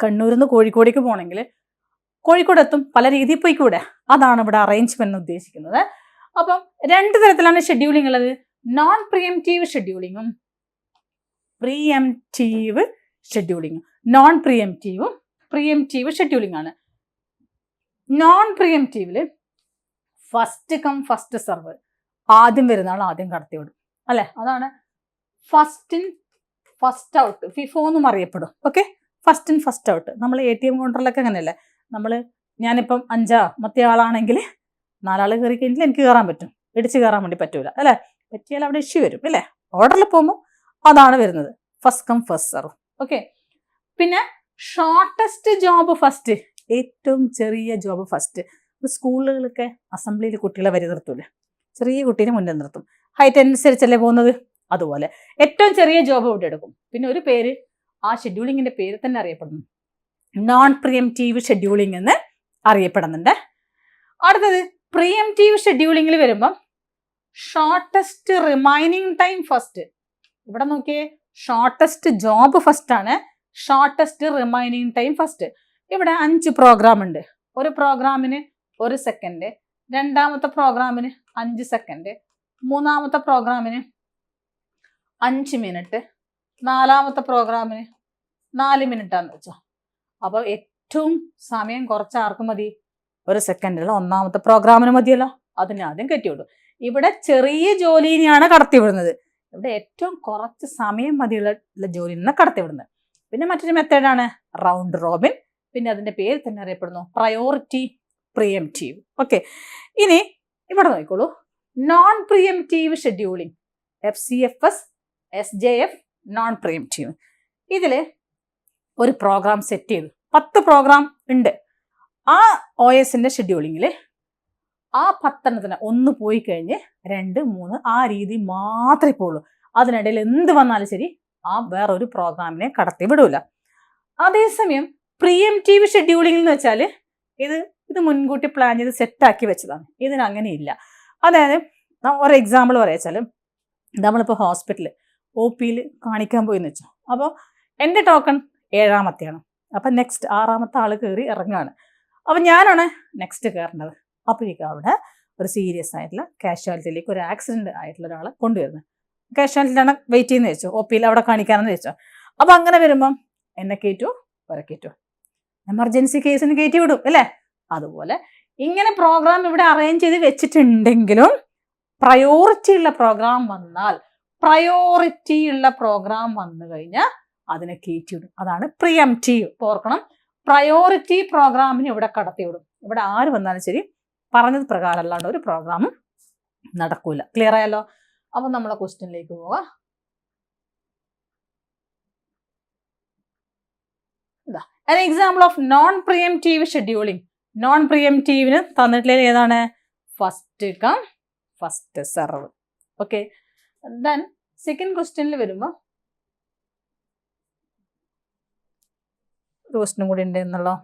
[SPEAKER 1] കണ്ണൂരിൽ നിന്ന് കോഴിക്കോടേക്ക് പോകണമെങ്കിൽ കോഴിക്കോട് എത്തും, പല രീതിയിൽ പോയിക്കൂടെ. അതാണ് ഇവിടെ അറേഞ്ച്മെന്റ് ഉദ്ദേശിക്കുന്നത്. അപ്പം 2 തരത്തിലാണ് ഷെഡ്യൂളിംഗ് ഉള്ളത്. നോൺ പ്രിഎംപ്റ്റീവ് ഷെഡ്യൂളിങ്ങും പ്രിഎംപ്റ്റീവ് ഷെഡ്യൂളിങ്ങും. നോൺ പ്രിഎംപ്റ്റീവും പ്രിഎംപ്റ്റീവ് ഷെഡ്യൂളിംഗ് ആണ്. നോൺ പ്രിഎംപ്റ്റീവില് ഫസ്റ്റ് കം ഫസ്റ്റ് സർവ്, ആദ്യം വരുന്ന ആൾ ആദ്യം കടത്തി വിടും അല്ലെ. അതാണ് first in first out, FIFO എന്നും അറിയപ്പെടും. Okay, first in first out. നമ്മൾ ATM കൗണ്ടറിലൊക്കെ അങ്ങനെയല്ലേ, ഞാനിപ്പം 5 മറ്റേ ആളാണെങ്കിൽ 4 ആൾ കയറി കഴിഞ്ഞാൽ എനിക്ക് കയറാൻ പറ്റും. ഇടിച്ചു കയറാൻ വേണ്ടി പറ്റൂല അല്ലെ, പറ്റിയാൽ അവിടെ ഇഷ്യൂ വരും അല്ലേ. ഓർഡറിൽ പോകുമ്പോൾ അതാണ് വരുന്നത്, first come first serve. Okay, പിന്നെ ഷോർട്ടസ്റ്റ് ജോബ് ഫസ്റ്റ്, ഏറ്റവും ചെറിയ ജോബ് ഫസ്റ്റ്. സ്കൂളുകളൊക്കെ അസംബ്ലിയിൽ കുട്ടികളെ വരി നിർത്തൂലേ, ചെറിയ കുട്ടീനെ മുന്നിൽ നിർത്തും, ഹൈറ്റ് അനുസരിച്ചല്ലേ പോകുന്നത്. അതുപോലെ ഏറ്റവും ചെറിയ ജോബ് ഇവിടെ എടുക്കും. പിന്നെ ഒരു പേര്, ആ ഷെഡ്യൂളിങ്ങിന്റെ പേര് തന്നെ അറിയപ്പെടുന്നു, നോൺ പ്രിയംറ്റീവ് ഷെഡ്യൂളിംഗ് എന്ന് അറിയപ്പെടുന്നുണ്ട്. അടുത്തത് പ്രിയംറ്റീവ് ഷെഡ്യൂളിങ്ങിൽ വരുമ്പം ഷോർട്ടസ്റ്റ് റിമൈനിങ് ടൈം ഫസ്റ്റ്. ഇവിടെ നോക്കിയേ, ഷോർട്ടസ്റ്റ് ജോബ് ഫസ്റ്റ് ആണ്, ഷോർട്ടസ്റ്റ് റിമൈനിങ് ടൈം ഫസ്റ്റ്. ഇവിടെ 5 പ്രോഗ്രാം ഉണ്ട്. ഒരു പ്രോഗ്രാമിന് 1 സെക്കൻഡ്, രണ്ടാമത്തെ പ്രോഗ്രാമിന് 5 സെക്കൻഡ്, മൂന്നാമത്തെ പ്രോഗ്രാമിന് 5 മിനിറ്റ്, നാലാമത്തെ പ്രോഗ്രാമിന് 4 മിനിറ്റാന്ന് വെച്ചോ. അപ്പോൾ ഏറ്റവും സമയം കുറച്ച് ആർക്ക് മതി? 1 സെക്കൻഡുള്ള ഒന്നാമത്തെ പ്രോഗ്രാമിന് മതിയല്ലോ, അതിന് ആദ്യം കയറ്റിവിടും. ഇവിടെ ചെറിയ ജോലിനെയാണ് കടത്തിവിടുന്നത്, ഇവിടെ ഏറ്റവും കുറച്ച് സമയം മതിയുള്ള ജോലിനെ കടത്തിവിടുന്നത്. പിന്നെ മറ്റൊരു മെത്തേഡാണ് റൗണ്ട് റോബിൻ, പിന്നെ അതിന്റെ പേര് തന്നെ അറിയപ്പെടുന്നു പ്രയോറിറ്റി പ്രിയംറ്റീവ്. ഓക്കെ, ഇനി ഇവിടെ നോക്കിക്കോളൂ, non pre-emptive scheduling, FCFS, SJF, non pre-emptive. ഇതിൽ ഒരു പ്രോഗ്രാം സെറ്റ് ചെയ്തു, 10 പ്രോഗ്രാം ഉണ്ട്. ആ OSന്റെ ഷെഡ്യൂളിങ്ങിൽ ആ 10 ഒന്ന് പോയി കഴിഞ്ഞ് 2, 3 ആ രീതി മാത്രമേ പോളൂ. അതിനിടയിൽ എന്ത് വന്നാലും ശരി ആ വേറൊരു പ്രോഗ്രാമിനെ കടത്തി വിടൂല. അതേസമയം പ്രിയംറ്റീവ് ഷെഡ്യൂളിംഗ് എന്ന് വെച്ചാൽ ഇത് മുൻകൂട്ടി പ്ലാൻ ചെയ്ത് സെറ്റാക്കി വെച്ചതാണ്. ഇതിന് അങ്ങനെയില്ല. അതായത് ഒരു എക്സാമ്പിൾ പറയാച്ചാൽ, നമ്മളിപ്പോൾ ഹോസ്പിറ്റലിൽ OPയിൽ കാണിക്കാൻ പോയി എന്ന് വെച്ചോ. അപ്പോൾ എൻ്റെ ടോക്കൺ 7ാമത്തെയാണ്. അപ്പം നെക്സ്റ്റ് 6ാമത്തെ ആൾ കയറി ഇറങ്ങുകയാണ്. അപ്പം ഞാനാണ് നെക്സ്റ്റ് കയറേണ്ടത്. അപ്പോഴേക്കും അവിടെ ഒരു സീരിയസ് ആയിട്ടുള്ള കാഷ്വാലിറ്റിയിലേക്ക്, ഒരു ആക്സിഡൻറ്റ് ആയിട്ടുള്ള ഒരാളെ കൊണ്ടുവരുന്നത്. കാഷ്വാലിറ്റിയിലാണ് വെയിറ്റ് ചെയ്യുന്നത് വെച്ചോ, OPയിൽ അവിടെ കാണിക്കാനെന്ന് വെച്ചോ. അപ്പം അങ്ങനെ വരുമ്പം എന്നെ കയറ്റു, വരെ കയറ്റു, എമർജൻസി കേസിന് കയറ്റി വിടും അല്ലേ. അതുപോലെ ഇങ്ങനെ പ്രോഗ്രാം ഇവിടെ അറേഞ്ച് ചെയ്ത് വെച്ചിട്ടുണ്ടെങ്കിലും പ്രയോറിറ്റി ഉള്ള പ്രോഗ്രാം വന്നു കഴിഞ്ഞാൽ അതിനെ കയറ്റി വിടും. അതാണ് പ്രിയംറ്റീവ്. ഓർക്കണം, പ്രയോറിറ്റി പ്രോഗ്രാമിന് ഇവിടെ കടത്തി വിടും. ഇവിടെ ആര് വന്നാലും ശരി പറഞ്ഞത് പ്രകാരം അല്ലാണ്ട് ഒരു പ്രോഗ്രാമും നടക്കൂല. ക്ലിയർ ആയല്ലോ? അപ്പൊ നമ്മളെ ക്വസ്റ്റ്യനിലേക്ക് പോവാം. An example of non-preemptive scheduling. Non-preemptive തന്നിട്ടുള്ള ഏതാണ്? First come first serve. Okay, then second ക്വസ്റ്റ്യനിൽ വരുമ്പോൾ ക്വസ്റ്റ്യനും കൂടി ഉണ്ട് എന്നല്ലോ.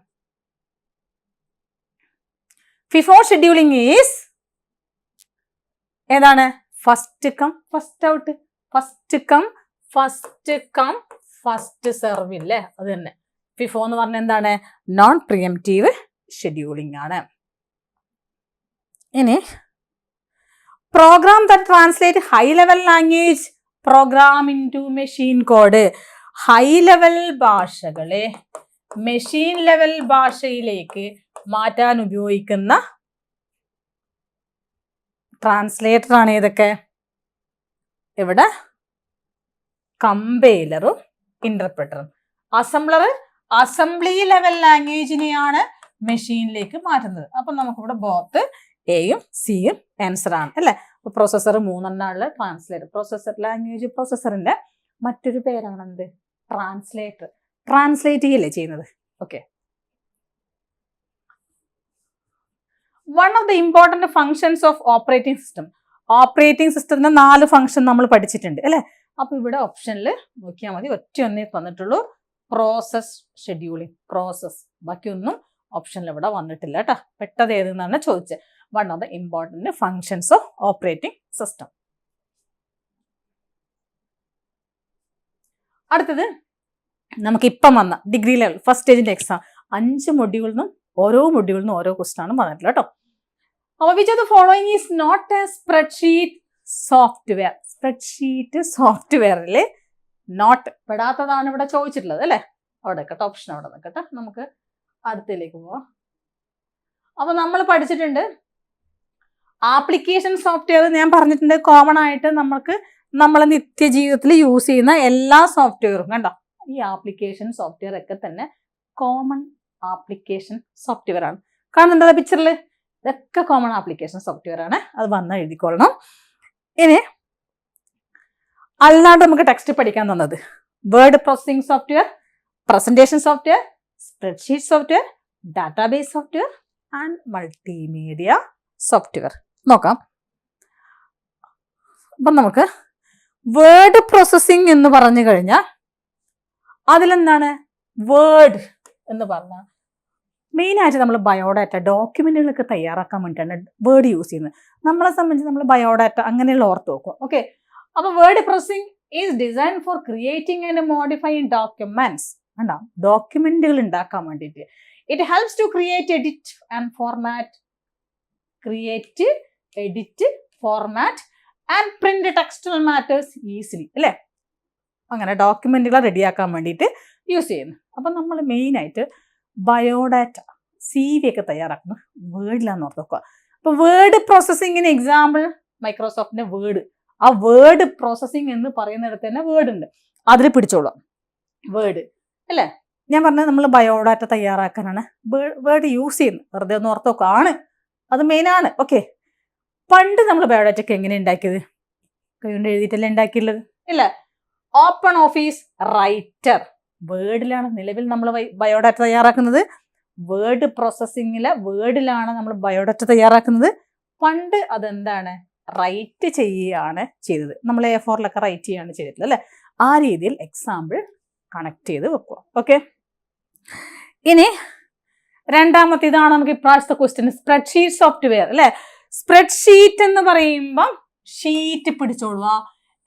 [SPEAKER 1] FIFO ഷെഡ്യൂളിംഗ് ഈസ് ഏതാണ്? First come first out, first come first serve ഇല്ലേ, അത് തന്നെ. FIFO എന്ന് പറഞ്ഞാൽ എന്താണ്? നോൺ പ്രിയംറ്റീവ് ഷെഡ്യൂളിംഗ് ആണ്. ഇനി program that translate high level language program into machine code. High level ഭാഷകളെ മെഷീൻ ലെവൽ ഭാഷയിലേക്ക് മാറ്റാൻ ഉപയോഗിക്കുന്ന ട്രാൻസ്ലേറ്റർ ആണ് ഏതൊക്കെ? ഇവിടെ കമ്പൈലറും ഇന്റർപ്രറ്ററും. അസംബ്ലി ലെവൽ ലാംഗ്വേജിനെയാണ് മെഷീനിലേക്ക് മാറ്റുന്നത്. അപ്പം നമുക്കിവിടെ ബോത്ത് എയും സിയും ആൻസർ ആണ് അല്ലേ. അപ്പൊ പ്രോസസ്സർ 3 ട്രാൻസ്ലേറ്റർ. പ്രോസസ്സർ ലാംഗ്വേജ് പ്രോസസ്സറിന്റെ മറ്റൊരു പേരാണ് എന്ത്? ട്രാൻസ്ലേറ്റർ. ട്രാൻസ്ലേറ്റ് ചെയ്യല്ലേ ചെയ്യുന്നത്. Okay, one of the important functions of operating system. Operating സിസ്റ്റത്തിന്റെ 4 ഫംഗ്ഷൻ നമ്മൾ പഠിച്ചിട്ടുണ്ട് അല്ലെ. അപ്പൊ ഇവിടെ ഓപ്ഷനിൽ നോക്കിയാൽ മതി, ഒറ്റ തന്നിട്ടുള്ളൂ, പ്രോസസ് ഷെഡ്യൂളിംഗ്. പ്രോസസ്, ബാക്കിയൊന്നും ഓപ്ഷനിൽ ഇവിടെ വന്നിട്ടില്ല കേട്ടോ. പെട്ടത് ഏതെന്നാണ് ചോദിച്ചത്. One of the important functions of operating system. അടുത്തത് നമുക്കിപ്പം വന്ന ഡിഗ്രി ലെവൽ ഫസ്റ്റ് സ്റ്റേജിന്റെ എക്സാം 5 മൊഡ്യൂളിനും ഓരോ ക്വസ്റ്റ്യൻ ആണ് വന്നിട്ടുള്ളത് കേട്ടോ. അപ്പൊ which of the following is not a spreadsheet software. Spreadsheet സോഫ്റ്റ്വെയറിൽ നോട്ട് പെടാത്തതാണ് ഇവിടെ ചോദിച്ചിട്ടുള്ളത് അല്ലേ. അവിടെ നിൽക്കട്ടെ, ഓപ്ഷൻ അവിടെ നിൽക്കട്ടെ, നമുക്ക് അടുത്തതിലേക്ക് പോവാം. അപ്പൊ നമ്മൾ പഠിച്ചിട്ടുണ്ട് ആപ്ലിക്കേഷൻ സോഫ്റ്റ്വെയർ. ഞാൻ പറഞ്ഞിട്ടുണ്ട് കോമൺ ആയിട്ട് നമ്മളെ നിത്യജീവിതത്തിൽ യൂസ് ചെയ്യുന്ന എല്ലാ സോഫ്റ്റ്വെയറും കണ്ടോ, ഈ ആപ്ലിക്കേഷൻ സോഫ്റ്റ്വെയർ ഒക്കെ തന്നെ കോമൺ ആപ്ലിക്കേഷൻ സോഫ്റ്റ്വെയർ ആണ്. കാണുന്നുണ്ടോ പിക്ചറിൽ? ഇതൊക്കെ കോമൺ ആപ്ലിക്കേഷൻ സോഫ്റ്റ്വെയർ ആണ്. അത് വന്നാൽ എഴുതിക്കൊള്ളണം. ഇനി അല്ലാണ്ട് നമുക്ക് ടെക്സ്റ്റ് പഠിക്കാൻ തന്നത് word processing software, presentation software, spreadsheet software, database software and multimedia software. നോക്കാം. അപ്പം നമുക്ക് വേർഡ് പ്രോസസ്സിംഗ് എന്ന് പറഞ്ഞു കഴിഞ്ഞാൽ അതിലെന്താണ് വേർഡ് എന്ന് പറഞ്ഞാൽ മെയിനായിട്ട് നമ്മൾ ബയോഡാറ്റ ഡോക്യുമെന്റുകളൊക്കെ തയ്യാറാക്കാൻ വേണ്ടിയിട്ടാണ് വേർഡ് യൂസ് ചെയ്യുന്നത്. നമ്മളെ സംബന്ധിച്ച് നമ്മൾ ബയോഡാറ്റ അങ്ങനെയുള്ള ഓർത്ത് വെക്കും. ഓക്കെ, അപ്പൊ word processing is design for creating and modifying documents. ഉണ്ടാവും ഡോക്യുമെന്റുകൾ ഉണ്ടാക്കാൻ വേണ്ടിയിട്ട്. It helps to create, edit and format, create, edit, format and print textual matters easily, അല്ലേ? അങ്ങനെ ഡോക്യുമെന്റുകൾ റെഡിയാക്കാൻ വേണ്ടിയിട്ട് യൂസ് ചെയ്യുന്നു. അപ്പം നമ്മൾ മെയിനായിട്ട് ബയോഡാറ്റ CV ഒക്കെ തയ്യാറാക്കുന്നത് വേർഡിലാന്ന് ഓർത്ത് വെക്കുക. അപ്പോൾ വേർഡ് പ്രോസസ്സിങ്ങിന് എക്സാമ്പിൾ മൈക്രോസോഫ്റ്റിന്റെ വേർഡ്. ആ വേർഡ് പ്രോസസ്സിംഗ് എന്ന് പറയുന്നിടത്ത് തന്നെ വേർഡ് ഉണ്ട്, അതിൽ പിടിച്ചോളാം വേർഡ്, അല്ലേ? ഞാൻ പറഞ്ഞത് നമ്മൾ ബയോഡാറ്റ തയ്യാറാക്കാനാണ് വേർഡ് യൂസ് ചെയ്യുന്നത്. വെറുതെ ഒന്ന് ഓർത്ത് വെക്കുക, ആണ് അത് മെയിനാണ്. ഓക്കെ, പണ്ട് നമ്മൾ ബയോഡാറ്റയ്ക്ക് എങ്ങനെ ഉണ്ടാക്കിയത്? കൈകൊണ്ട് എഴുതിയിട്ടല്ലേ ഉണ്ടാക്കിയുള്ളത്, ഇല്ല? ഓപ്പൺ ഓഫീസ് റൈറ്റർ വേർഡിലാണ് നിലവിൽ നമ്മൾ ബയോഡാറ്റ തയ്യാറാക്കുന്നത്. വേർഡ് പ്രോസസ്സിങ്ങിലെ വേർഡിലാണ് നമ്മൾ ബയോഡാറ്റ തയ്യാറാക്കുന്നത്. പണ്ട് അതെന്താണ്, റൈറ്റ് ചെയ്യുകയാണ് ചെയ്തത്. നമ്മൾ A4 റൈറ്റ് ചെയ്യുകയാണ് ചെയ്തിട്ടുള്ളത്, അല്ലേ? ആ രീതിയിൽ എക്സാമ്പിൾ കണക്ട് ചെയ്ത് വെക്കുക. ഓക്കെ, ഇനി രണ്ടാമത്തെ ഇതാണ് നമുക്ക് ഇപ്രാവശ്യത്തെ ക്വസ്റ്റ്യൻ, സ്പ്രെഡ്ഷീറ്റ് സോഫ്റ്റ്വെയർ, അല്ലേ? സ്പ്രെഡ്ഷീറ്റ് എന്ന് പറയുമ്പം ഷീറ്റ് പിടിച്ചോളുക,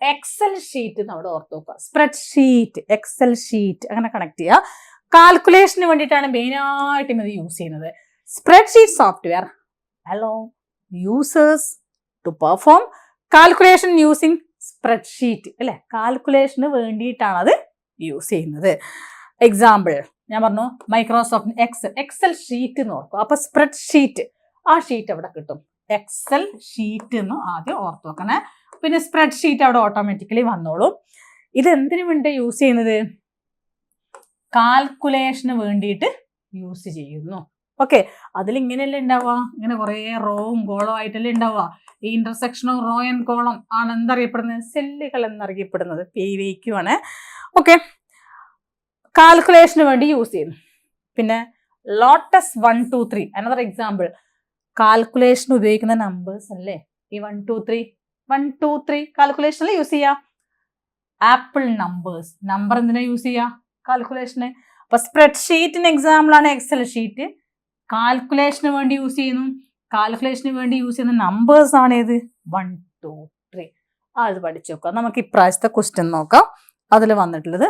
[SPEAKER 1] എക്സൽ ഷീറ്റ് നമ്മുടെ ഓർത്ത് നോക്കുക. സ്പ്രെഡ്ഷീറ്റ്, എക്സൽ ഷീറ്റ് അങ്ങനെ കണക്ട് ചെയ്യുക. കാൽക്കുലേഷന് വേണ്ടിയിട്ടാണ് മെയിനായിട്ടും ഇത് യൂസ് ചെയ്യുന്നത്. Spreadsheet software allow users to perform calculation using spreadsheet, അല്ലേ? കാൽക്കുലേഷന് വേണ്ടിയിട്ടാണ് അത് യൂസ് ചെയ്യുന്നത്. എക്സാമ്പിൾ ഞാൻ പറഞ്ഞു, മൈക്രോസോഫ്റ്റ് എക്സൽ ഷീറ്റ് എന്ന് ഓർക്കും. അപ്പൊ സ്പ്രെഡ്ഷീറ്റ്, ആ ഷീറ്റ് അവിടെ കിട്ടും. എക്സൽ ഷീറ്റ് എന്ന് ആദ്യം ഓർത്ത് വെക്കണേ. പിന്നെ സ്പ്രെഡ്ഷീറ്റ് അവിടെ ഓട്ടോമാറ്റിക്കലി വന്നോളും. ഇത് എന്തിനു വേണ്ടി യൂസ് ചെയ്യുന്നത്? കാൽക്കുലേഷന് വേണ്ടിയിട്ട് യൂസ് ചെയ്യുന്നു. ഓക്കെ, അതിലിങ്ങനെയല്ലേ ഉണ്ടാവുക, ഇങ്ങനെ കുറേ റോവും കോളവും ആയിട്ടല്ലേ ഉണ്ടാവുക. ഈ intersection of row and column ആണ് എന്തറിയപ്പെടുന്നത്? സെല്ലുകൾ എന്നറിയപ്പെടുന്നത്. PVQ ആണ്. ഓക്കെ, കാൽക്കുലേഷന് വേണ്ടി യൂസ് ചെയ്യുന്നു. പിന്നെ ലോട്ടസ് 1 2 3 അനദർ എക്സാമ്പിൾ. കാൽക്കുലേഷന് ഉപയോഗിക്കുന്ന നമ്പേഴ്സ് അല്ലേ ഈ 1 2 3 കാൽക്കുലേഷനിൽ യൂസ് ചെയ്യുക. ആപ്പിൾ നമ്പേഴ്സ്, നമ്പർ എന്തിനാ യൂസ് ചെയ്യുക? കാൽക്കുലേഷന്. അപ്പൊ സ്പ്രെഡ്ഷീറ്റിന് എക്സാമ്പിൾ ആണ് എക്സൽ ഷീറ്റ്. കാൽക്കുലേഷന് വേണ്ടി യൂസ് ചെയ്യുന്നു. കാൽക്കുലേഷന് വേണ്ടി യൂസ് ചെയ്യുന്ന നമ്പേഴ്സ് ആണ് ഏത്? 1 2 3. അത് പഠിച്ചു നോക്കാം. നമുക്ക് ഇപ്രാവശ്യത്തെ ക്വസ്റ്റ്യൻ നോക്കാം. അതിൽ വന്നിട്ടുള്ളത്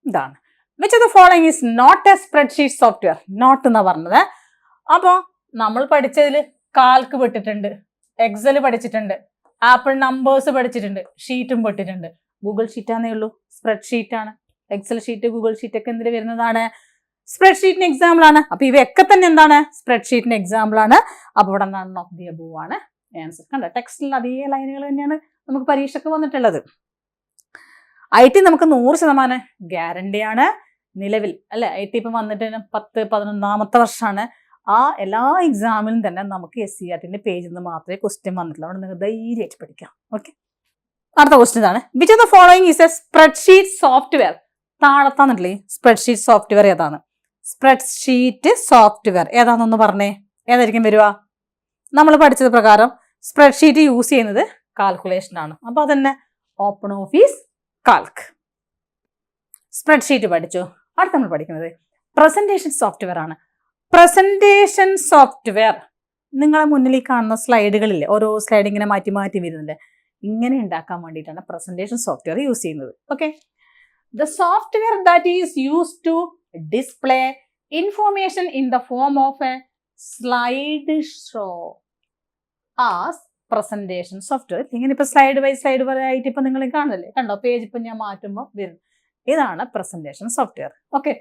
[SPEAKER 1] ഇതാണ്. Which of the following is not a spreadsheet software? Not എന്നാ പറഞ്ഞത്. അപ്പോൾ നമ്മൾ പഠിച്ചതിൽ കാൽക്ക് പെട്ടിട്ടുണ്ട്, എക്സൽ പഠിച്ചിട്ടുണ്ട്, ആപ്പിൾ നമ്പേഴ്സ് പഠിച്ചിട്ടുണ്ട്, ഷീറ്റും പെട്ടിട്ടുണ്ട്. ഗൂഗിൾ ഷീറ്റാന്നേ ഉള്ളൂ, സ്പ്രെഡ് ഷീറ്റ് ആണ്. എക്സൽ ഷീറ്റ്, ഗൂഗിൾ ഷീറ്റ് ഒക്കെ എന്തിന് വരുന്നതാണ്? സ്പ്രെഡ് ഷീറ്റിന് എക്സാമ്പിൾ ആണ്. അപ്പൊ ഇവയൊക്കെ തന്നെ എന്താണ്? സ്പ്രെഡ് ഷീറ്റിന് എക്സാമ്പിൾ ആണ്. അപ്പൊ ഇവിടെ നൺ ഓഫ് ദി അബോവ് ആണ് ആൻസർ. കണ്ടോ, ടെക്സ്റ്റിൽ അതേ ലൈനുകൾ തന്നെയാണ് നമുക്ക് പരീക്ഷയ്ക്ക് വന്നിട്ടുള്ളത്. IT നമുക്ക് 100% ഗ്യാരണ്ടിയാണ് നിലവിൽ, അല്ലെ? IT ഇപ്പം വന്നിട്ട് 10-11ാമത്തെ വർഷമാണ്. ആ എല്ലാ എക്സാമിനും തന്നെ നമുക്ക് SCERTന്റെ പേജിൽ നിന്ന് മാത്രമേ ക്വസ്റ്റ്യൻ വന്നിട്ടുള്ളൂ. അവിടെ നിങ്ങൾക്ക് ധൈര്യമായിട്ട് പഠിക്കാം. ഓക്കെ, അടുത്ത ക്വസ്റ്റ്യൻ ഇതാണ്. Which of the following is a spreadsheet software? താഴത്താന്നില്ലേ സ്പ്രെഡ്ഷീറ്റ് സോഫ്റ്റ്വെയർ ഏതാണ്? സ്പ്രെഡ്ഷീറ്റ് സോഫ്റ്റ്വെയർ ഏതാണെന്നൊന്ന് പറഞ്ഞേ. ഏതായിരിക്കും വരിക? നമ്മൾ പഠിച്ചത് പ്രകാരം സ്പ്രെഡ്ഷീറ്റ് യൂസ് ചെയ്യുന്നത് കാൽക്കുലേഷൻ ആണ്. അപ്പൊ അതന്നെ ഓപ്പൺ ഓഫീസ് കാൽക്ക്. സ്പ്രെഡ്ഷീറ്റ് പഠിച്ചു. അടുത്ത നമ്മൾ പഠിക്കുന്നത് പ്രസന്റേഷൻ സോഫ്റ്റ്വെയർ ആണ്. പ്രസന്റേഷൻ സോഫ്റ്റ്വെയർ നിങ്ങളെ മുന്നിൽ കാണുന്ന സ്ലൈഡുകളില്ലേ, ഓരോ സ്ലൈഡ് ഇങ്ങനെ മാറ്റി മാറ്റി വരുന്നില്ലേ, ഇങ്ങനെ ഉണ്ടാക്കാൻ വേണ്ടിയിട്ടാണ് പ്രസന്റേഷൻ സോഫ്റ്റ്വെയർ യൂസ് ചെയ്യുന്നത്. Okay, the software that is used to display information in the form of a slide show as presentation software. ഇങ്ങനെ ഇപ്പൊ സ്ലൈഡ് ബൈ സ്ലൈഡ് ആയിട്ട് ഇപ്പൊ നിങ്ങൾ കാണുന്നില്ലേ, കണ്ടോ പേജ് ഇപ്പൊ ഞാൻ മാറ്റുമ്പോൾ വരും. ഇതാണ് presentation software. Okay,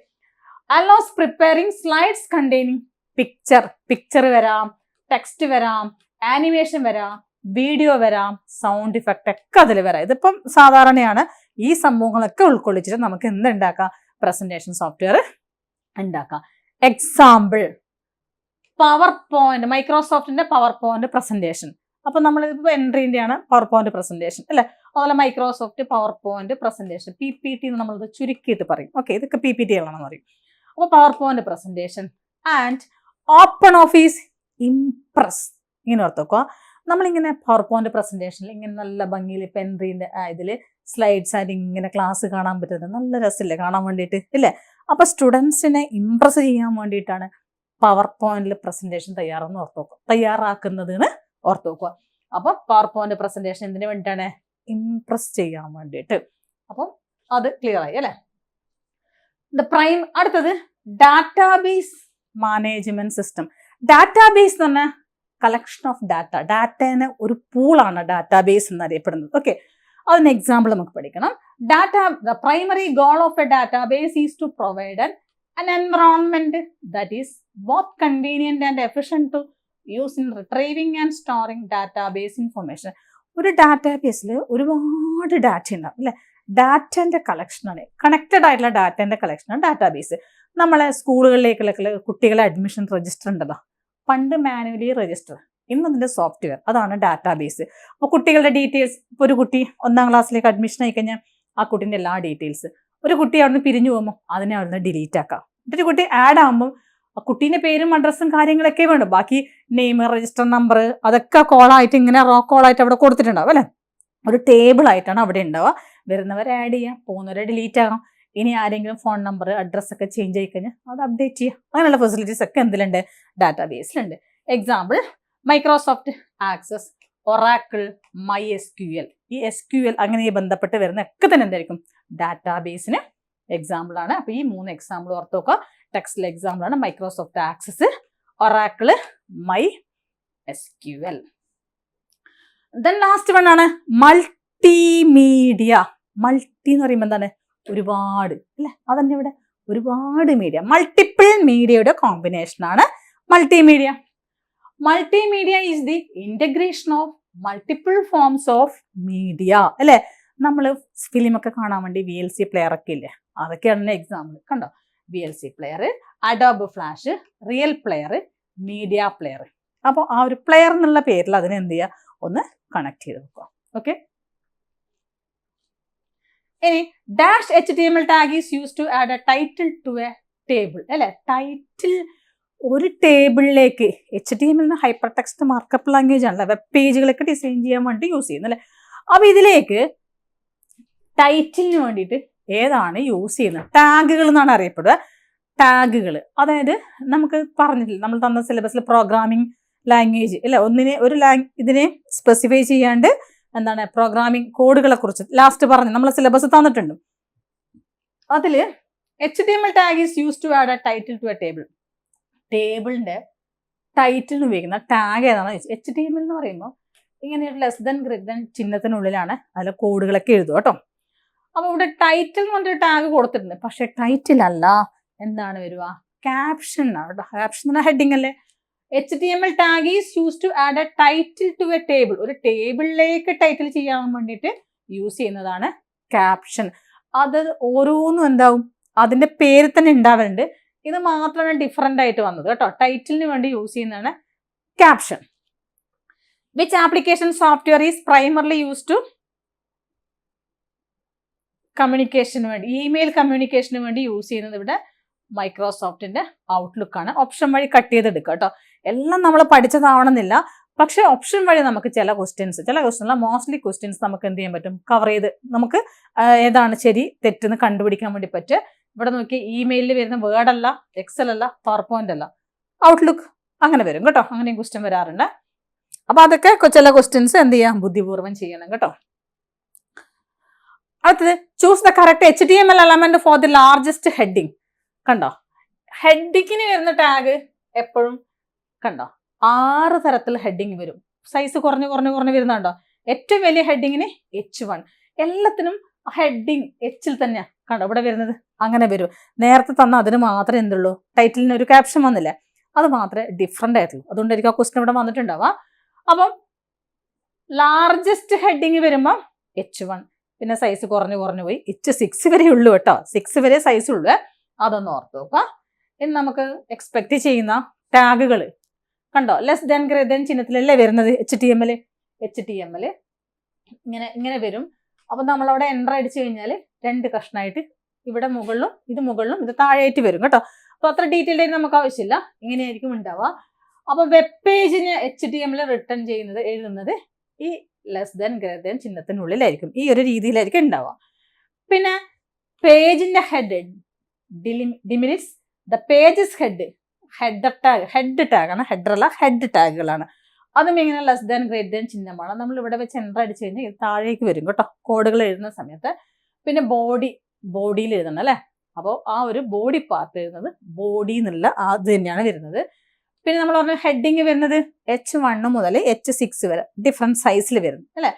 [SPEAKER 1] allows preparing slides containing picture വരാം, ടെക്സ്റ്റ് വരാം, ആനിമേഷൻ വരാം, വീഡിയോ വരാം, സൗണ്ട് ഇഫക്റ്റ് ഒക്കെ അതിൽ വരാം. ഇതിപ്പം സാധാരണയാണ്. ഈ സംഭവങ്ങളൊക്കെ ഉൾക്കൊള്ളിച്ചിട്ട് നമുക്ക് എന്തുണ്ടാക്കാം? പ്രസന്റേഷൻ സോഫ്റ്റ്വെയർ ഉണ്ടാക്കാം. എക്സാമ്പിൾ പവർ പോയിന്റ്, മൈക്രോസോഫ്റ്റിന്റെ പവർ പോയിന്റ് പ്രസന്റേഷൻ. അപ്പൊ നമ്മളിപ്പോ എൻട്രീന്റെയാണ് പവർ പോയിന്റ് പ്രസന്റേഷൻ അല്ലെ. അതുപോലെ Microsoft PowerPoint presentation, PPT എന്ന് നമ്മളത് ചുരുക്കിയിട്ട് പറയും. ഓക്കെ, ഇതൊക്കെ PPT-കളാണെന്ന് പറയും. അപ്പൊ power point presentation and open office Impress. ഇങ്ങനെ ഓർത്തോക്കുക, നമ്മളിങ്ങനെ പവർ പോയിന്റ് പ്രസന്റേഷനിൽ ഇങ്ങനെ നല്ല ഭംഗിയിൽ ഇപ്പൊ എൻട്രീന്റെ ഇതില് സ്ലൈഡ്സ് ആയിട്ട് ഇങ്ങനെ ക്ലാസ് കാണാൻ പറ്റുന്നത് നല്ല രസമില്ലേ കാണാൻ വേണ്ടിയിട്ട് ഇല്ലേ. അപ്പൊ സ്റ്റുഡൻസിനെ ഇംപ്രസ് ചെയ്യാൻ വേണ്ടിയിട്ടാണ് പവർ പോയിന്റിൽ പ്രസന്റേഷൻ തയ്യാറാക്കുന്നതെന്ന് ഓർത്ത് വെക്കുക. അപ്പൊ പവർ പോയിന്റ് പ്രസന്റേഷൻ എന്തിനു വേണ്ടിയിട്ടാണ്? ഇംപ്രസ് ചെയ്യാൻ വേണ്ടിയിട്ട്. അപ്പം അത് ക്ലിയർ ആയി അല്ലെ. അടുത്തത് ഡാറ്റാബേസ് മാനേജ്മെന്റ് സിസ്റ്റം. ഡാറ്റാബേസ് എന്ന് പറഞ്ഞാൽ കളക്ഷൻ ഓഫ് ഡാറ്റ. ഡാറ്റേനെ ഒരു പൂളാണ് ഡാറ്റാബേസ് എന്നറിയപ്പെടുന്നത്. ഓക്കെ, അതിന് എക്സാമ്പിൾ നമുക്ക് പഠിക്കണം. The primary goal of a database is to provide an environment that is both convenient and efficient to use in retrieving and storing database information. ഒരു ഡാറ്റാബേസിൽ ഒരുപാട് ഡാറ്റ ഉണ്ടാവും അല്ലെ. ഡാറ്റന്റെ കളക്ഷനാണ്, കണക്റ്റഡ് ആയിട്ടുള്ള ഡാറ്റന്റെ കളക്ഷനാണ് ഡാറ്റാബേസ്. നമ്മളെ സ്കൂളുകളിലേക്കുള്ള കുട്ടികളെ അഡ്മിഷൻ രജിസ്റ്റർ ഉണ്ടല്ലോ, പണ്ട് മാനുവലി രജിസ്റ്റർ, ഇന്നതിന്റെ സോഫ്റ്റ്വെയർ, അതാണ് ഡാറ്റാബേസ്. അപ്പോൾ കുട്ടികളുടെ ഡീറ്റെയിൽസ്, ഇപ്പോൾ ഒരു കുട്ടി 1ാം ക്ലാസ്സിലേക്ക് അഡ്മിഷൻ ആയി കഴിഞ്ഞാൽ ആ കുട്ടീൻ്റെ എല്ലാ ഡീറ്റെയിൽസ്, ഒരു കുട്ടി അവിടുന്ന് പിരിഞ്ഞു പോകുമ്പോൾ അതിനെ അവിടുന്ന് ഡിലീറ്റ് ആക്കാം. ഒരു കുട്ടി ആഡ് ആകുമ്പോൾ ആ കുട്ടീൻ്റെ പേരും അഡ്രസ്സും കാര്യങ്ങളൊക്കെ വേണം, ബാക്കി നെയിം, രജിസ്റ്റർ നമ്പർ, അതൊക്കെ കോളായിട്ട് ഇങ്ങനെ റോ കോളായിട്ട് അവിടെ കൊടുത്തിട്ടുണ്ടാവും അല്ലേ. ഒരു ടേബിൾ ആയിട്ടാണ് അവിടെ ഉണ്ടാവുക. വരുന്നവരെ ആഡ് ചെയ്യാം, പോകുന്നവരെ ഡിലീറ്റ് ആകാം. ഇനി ആരെങ്കിലും ഫോൺ നമ്പർ, അഡ്രസ്സൊക്കെ ചേഞ്ച് ആയി കഴിഞ്ഞാൽ അത് അപ്ഡേറ്റ് ചെയ്യാം. അങ്ങനെയുള്ള ഫെസിലിറ്റീസ് ഒക്കെ എന്തിലുണ്ട്? ഡാറ്റാബേസിലുണ്ട്. Example Microsoft Access, Oracle, MySQL. ഈ SQL അങ്ങനെ ബന്ധപ്പെട്ട് വരുന്ന ഒക്കെ തന്നെ എന്തായിരിക്കും? ഡാറ്റാബേസിന് എക്സാമ്പിൾ ആണ്. അപ്പൊ ഈ 3 എക്സാമ്പിൾ ഓർത്ത് നോക്കുക. ടെക്സ്റ്റിലെ എക്സാമ്പിൾ ആണ് Microsoft Access, Oracle, MySQL. Then last one ആണ് മൾട്ടിമീഡിയ. മൾട്ടി എന്ന് പറയുമ്പോൾ എന്താണ്? ഒരുപാട് അല്ലെ. അതന്നെ ഇവിടെ ഒരുപാട് മീഡിയ, മൾട്ടിപ്പിൾ മീഡിയയുടെ കോമ്പിനേഷൻ ആണ് multimedia. Multimedia is the integration of multiple forms of media അല്ലെ. നമ്മൾ ഫിലിമൊക്കെ കാണാൻ വേണ്ടി VLC പ്ലെയർ ഒക്കെ ഇല്ലേ, അതൊക്കെയാണ് എക്സാമ്പിൾ. കണ്ടോ, VLC player, Adobe flash, real player, media player. അപ്പോൾ ആ ഒരു പ്ലെയർ എന്നുള്ള പേരിൽ അതിനെ എന്ത് ചെയ്യുക, ഒന്ന് കണക്ട് ചെയ്ത് വെക്കുക. ഓക്കെ, ഇനി -HTML tag is use to add a title to a table അല്ലെ. ടൈറ്റിൽ ഒരു ടേബിളിലേക്ക്, HTML hyper text markup language ആണല്ലോ, വെബ് പേജുകളൊക്കെ ഡിസൈൻ ചെയ്യാൻ വേണ്ടി യൂസ് ചെയ്യുന്നത് അല്ലെ. അപ്പൊ ഇതിലേക്ക് ടൈറ്റിലിന് വേണ്ടിയിട്ട് ഏതാണ് യൂസ് ചെയ്യുന്നത്? ടാഗുകൾ എന്നാണ് അറിയപ്പെടുക. ടാഗുകൾ അതായത് നമുക്ക് പറഞ്ഞിട്ടില്ല, നമ്മൾ തന്ന സിലബസിൽ പ്രോഗ്രാമിംഗ് ലാംഗ്വേജ് അല്ലെ, ഇതിനെ സ്പെസിഫൈ ചെയ്യാണ്ട് എന്താണ് പ്രോഗ്രാമിംഗ് കോഡുകളെ കുറിച്ച് ലാസ്റ്റ് പറഞ്ഞു നമ്മൾ സിലബസ് തന്നിട്ടുണ്ട്. അതിൽ HTML tag is use to add a title to a table. ടേബിളിന്റെ ടൈറ്റിലിന് ഉപയോഗിക്കുന്ന ടാഗ് ഏതാണ്? HTML എന്ന് പറയുമ്പോൾ ഇങ്ങനെ ലെസ് ദൻ ഗ്രേറ്റർ ദൻ ചിഹ്നത്തിനുള്ളിലാണ് അതിലെ കോഡുകളൊക്കെ എഴുതുക കേട്ടോ. അപ്പൊ ഇവിടെ ടൈറ്റിൽ എന്ന് പറഞ്ഞൊരു ടാഗ് കൊടുത്തിട്ടുണ്ട്, പക്ഷെ ടൈറ്റിൽ അല്ല, എന്താണ് വരിക? ക്യാപ്ഷൻ ആണ്. ക്യാപ്ഷൻ എന്ന ഹെഡിങ് അല്ലേ. HTML tag is use to add a title to a table. ഒരു ടേബിളിലേക്ക് ടൈറ്റിൽ ചെയ്യാൻ വേണ്ടിയിട്ട് യൂസ് ചെയ്യുന്നതാണ് ക്യാപ്ഷൻ. അത് ഓരോന്നും എന്താവും, അതിന്റെ പേര് തന്നെ ഉണ്ടാവലുണ്ട്. ഇത് മാത്രമാണ് ഡിഫറെന്റ് ആയിട്ട് വന്നത് കേട്ടോ. ടൈറ്റിലിന് വേണ്ടി യൂസ് ചെയ്യുന്നതാണ് caption. Which application software is primarily use to കമ്മ്യൂണിക്കേഷന് വേണ്ടി, ഇമെയിൽ കമ്മ്യൂണിക്കേഷന് വേണ്ടി യൂസ് ചെയ്യുന്നത് ഇവിടെ മൈക്രോസോഫ്റ്റിന്റെ ഔട്ട്ലുക്ക് ആണ്. ഓപ്ഷൻ വഴി കട്ട് ചെയ്തെടുക്കുക കേട്ടോ. എല്ലാം നമ്മൾ പഠിച്ചതാവണമെന്നില്ല, പക്ഷെ ഓപ്ഷൻ വഴി നമുക്ക് ചില ക്വസ്റ്റ്യൻസ് മോസ്റ്റ്ലി ക്വസ്റ്റ്യൻസ് നമുക്ക് എന്ത് ചെയ്യാൻ പറ്റും? കവർ ചെയ്ത് നമുക്ക് ഏതാണ് ശരി തെറ്റെന്ന് കണ്ടുപിടിക്കാൻ വേണ്ടി പറ്റും. ഇവിടെ നോക്കി, ഇമെയിലിൽ വരുന്ന വേർഡ് അല്ല, എക്സൽ അല്ല, പവർ പോയിന്റ് അല്ല, ഔട്ട്ലുക്ക് അങ്ങനെ വരും കേട്ടോ. അങ്ങനെയും ക്വസ്റ്റ്യൻ വരാറുണ്ട്. അപ്പൊ അതൊക്കെ ചില ക്വസ്റ്റ്യൻസ് എന്ത് ചെയ്യാം, ബുദ്ധിപൂർവ്വം ചെയ്യണം കേട്ടോ. അടുത്തത് choose the correct HTML element for the largest heading. കണ്ടോ, ഹെഡിങ്ങിന് വരുന്ന ടാഗ് എപ്പോഴും കണ്ടോ 6 തരത്തിൽ ഹെഡിങ് വരും. സൈസ് കുറഞ്ഞു വരുന്നുണ്ടോ? ഏറ്റവും വലിയ ഹെഡിങ്ങിന് H1. എല്ലാത്തിനും ഹെഡിങ് Hൽ തന്നെയാണ് കണ്ടോ ഇവിടെ വരുന്നത്. അങ്ങനെ വരും. നേരത്തെ തന്ന അതിന് മാത്രമേ എന്തുള്ളൂ, ടൈറ്റിലിന് ഒരു ക്യാപ്ഷൻ വന്നില്ല, അത് മാത്രമേ ഡിഫറെന്റ് ആയിട്ടുള്ളൂ. അതുകൊണ്ടായിരിക്കും ആ ക്വസ്റ്റ്യൻ ഇവിടെ വന്നിട്ടുണ്ടാവുക. അപ്പം ലാർജസ്റ്റ് ഹെഡിങ് വരുമ്പോൾ H1, പിന്നെ സൈസ് കുറഞ്ഞു പോയി H6 വരെ ഉള്ളൂ കേട്ടോ. 6 വരെ സൈസ് ഉള്ളൂ. അതൊന്ന് ഓർത്ത് നോക്കുക. ഇനി നമുക്ക് എക്സ്പെക്ട് ചെയ്യുന്ന ടാഗുകൾ കണ്ടോ, ലെസ് ദാൻ ഗ്രേറ്റർ ദാൻ ചിഹ്നത്തിലല്ലേ വരുന്നത് HTML ഇങ്ങനെ വരും. അപ്പൊ നമ്മളവിടെ എൻ്റർ അടിച്ചു കഴിഞ്ഞാൽ 2 കഷ്ണമായിട്ട് ഇവിടെ മുകളിലും ഇത് താഴെയായിട്ട് വരും കേട്ടോ. അപ്പൊ അത്ര ഡീറ്റെയിൽ ആയിട്ട് നമുക്ക് ആവശ്യമില്ല, ഇങ്ങനെയായിരിക്കും ഉണ്ടാവുക. അപ്പൊ വെബ് പേജിന് HTML റിട്ടേൺ എഴുതുന്നത് ഈ ലെസ് ദാൻ ഗ്രേറ്റർ ദാൻ ചിഹ്നത്തിനുള്ളിലായിരിക്കും, ഈ ഒരു രീതിയിലായിരിക്കും ഉണ്ടാവുക. പിന്നെ പേജിന്റെ ഹെഡ് ഡിമിനിറ്റ്സ് ദ പേജസ് ഹെഡ് ടാഗാണ്, ഹെഡറല്ല ഹെഡ് ടാഗുകളാണ്. അതും ഇങ്ങനെ ലെസ് ദാൻ ഗ്രേറ്റർ ദാൻ ചിഹ്നമാണ്. നമ്മൾ ഇവിടെ വെച്ച് എൻ്റർ അടിച്ചു കഴിഞ്ഞാൽ ഇത് താഴേക്ക് വരും കേട്ടോ, കോഡുകൾ എഴുതുന്ന സമയത്ത്. പിന്നെ ബോഡിയിൽ എഴുതണം അല്ലേ, അപ്പോൾ ആ ഒരു ബോഡി പാർട്ട് എഴുതുന്നത് ബോഡി എന്നുള്ള അത് തന്നെയാണ് വരുന്നത്. പിന്നെ നമ്മൾ പറഞ്ഞ ഹെഡിങ് വരുന്നത് H1 മുതൽ H6 വരെ ഡിഫറെൻറ്റ് സൈസിൽ വരുന്നു അല്ലേ.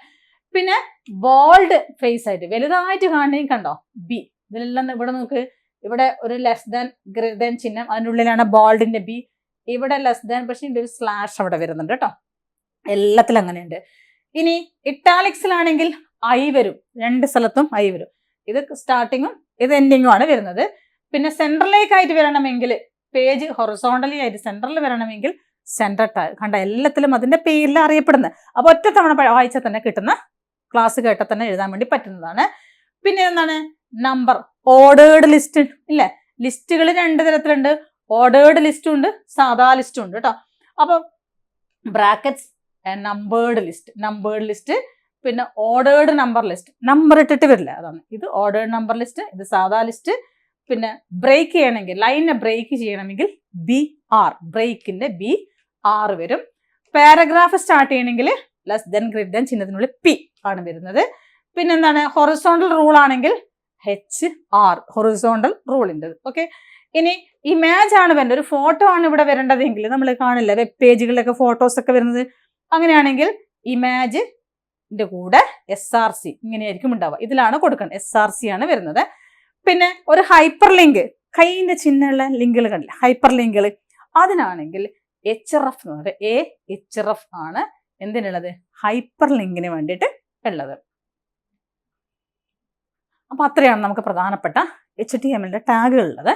[SPEAKER 1] പിന്നെ ബോൾഡ് ഫേസ് ആയിട്ട് വലുതായിട്ട് കാണണമെങ്കിൽ കണ്ടോ B, ഇതിലെല്ലാം ഇവിടെ നോക്ക്, ഇവിടെ ഒരു ലെസ് ദാൻ ഗ്രേറ്റർ ദാൻ ചിഹ്നം, അതിനുള്ളിലാണ് ബോൾഡിന്റെ B. ഇവിടെ ലെസ് ദാൻ, പക്ഷേ ഇതിന്റെ ഒരു സ്ലാഷ് അവിടെ വരുന്നുണ്ട് കേട്ടോ, എല്ലാത്തിലും അങ്ങനെയുണ്ട്. ഇനി ഇറ്റാലിക്സിലാണെങ്കിൽ I വരും, 2 സ്ഥലത്തും I വരും. ഇത് സ്റ്റാർട്ടിങ്ങും ഇത് എൻഡിങ്ങും ആണ് വരുന്നത്. പിന്നെ സെൻട്രലിലേക്ക് ആയിട്ട് വരണമെങ്കിൽ, പേജ് ഹൊറിസോണ്ടലി ആയിട്ട് സെൻട്രലിൽ വരണമെങ്കിൽ സെൻട്രൽ ടാഗ്, കണ്ട എല്ലാത്തിലും അതിന്റെ പേരിൽ അറിയപ്പെടുന്നത്. അപ്പൊ ഒറ്റ തവണ വായിച്ചാൽ തന്നെ കിട്ടുന്ന, ക്ലാസ് കേട്ടാൽ തന്നെ എഴുതാൻ വേണ്ടി പറ്റുന്നതാണ്. പിന്നെ എന്താണ് നമ്പർ, ഓർഡേർഡ് ലിസ്റ്റ് ഇല്ലേ, ലിസ്റ്റുകൾ 2 തരത്തിലുണ്ട്, ഓർഡേർഡ് ലിസ്റ്റും ഉണ്ട്, സാധാ ലിസ്റ്റും ഉണ്ട് കേട്ടോ. അപ്പൊ ബ്രാക്കറ്റ്സ് നമ്പേർഡ് ലിസ്റ്റ്, പിന്നെ ഓർഡേർഡ് നമ്പർ ലിസ്റ്റ്, നമ്പർ ഇട്ടിട്ട് വരില്ല, അതാണ് ഇത് ഓർഡേർഡ് നമ്പർ ലിസ്റ്റ്, ഇത് സാധാ ലിസ്റ്റ്. പിന്നെ ബ്രേക്ക് ചെയ്യണമെങ്കിൽ, ലൈനെ ബ്രേക്ക് ചെയ്യണമെങ്കിൽ BR, ബ്രേക്കിന്റെ BR വരും. പാരഗ്രാഫ് സ്റ്റാർട്ട് ചെയ്യണമെങ്കിൽ ലെസ് ദാൻ ഗ്രേറ്റർ ദാൻ ചിഹ്നത്തിനുള്ളിൽ P ആണ് വരുന്നത്. പിന്നെന്താണ് ഹൊറിസോണ്ടൽ റൂൾ ആണെങ്കിൽ HR, ഹൊറിസോണ്ടൽ റൂളിൻ്റെ. ഓക്കെ, ഇനി ഇമേജ് ആണ് വേണ്ടത്, ഒരു ഫോട്ടോ ആണ് ഇവിടെ വരേണ്ടതെങ്കിൽ, നമ്മൾ കാണില്ല വെബ് പേജുകളിലൊക്കെ ഫോട്ടോസ് ഒക്കെ വരുന്നത്, അങ്ങനെയാണെങ്കിൽ ഇമേജിന്റെ കൂടെ SRC ഇങ്ങനെയായിരിക്കും ഉണ്ടാവുക, ഇതിലാണ് കൊടുക്കുന്നത്, SRC ആണ് വരുന്നത്. പിന്നെ ഒരു ഹൈപ്പർ ലിങ്ക്, കൈയിന്റെ ചിഹ്നമുള്ള ലിങ്കുകൾ കണ്ടില്ല, ഹൈപ്പർ ലിങ്കുകൾ, അതിനാണെങ്കിൽ HRF എന്ന് പറയുന്നത്, HRF ആണ് എന്തിനുള്ളത്, ഹൈപ്പർ ലിങ്കിന് വേണ്ടിയിട്ട് ഉള്ളത്. അപ്പൊ അത്രയാണ് നമുക്ക് പ്രധാനപ്പെട്ട HTML ടാഗുകൾ ഉള്ളത്.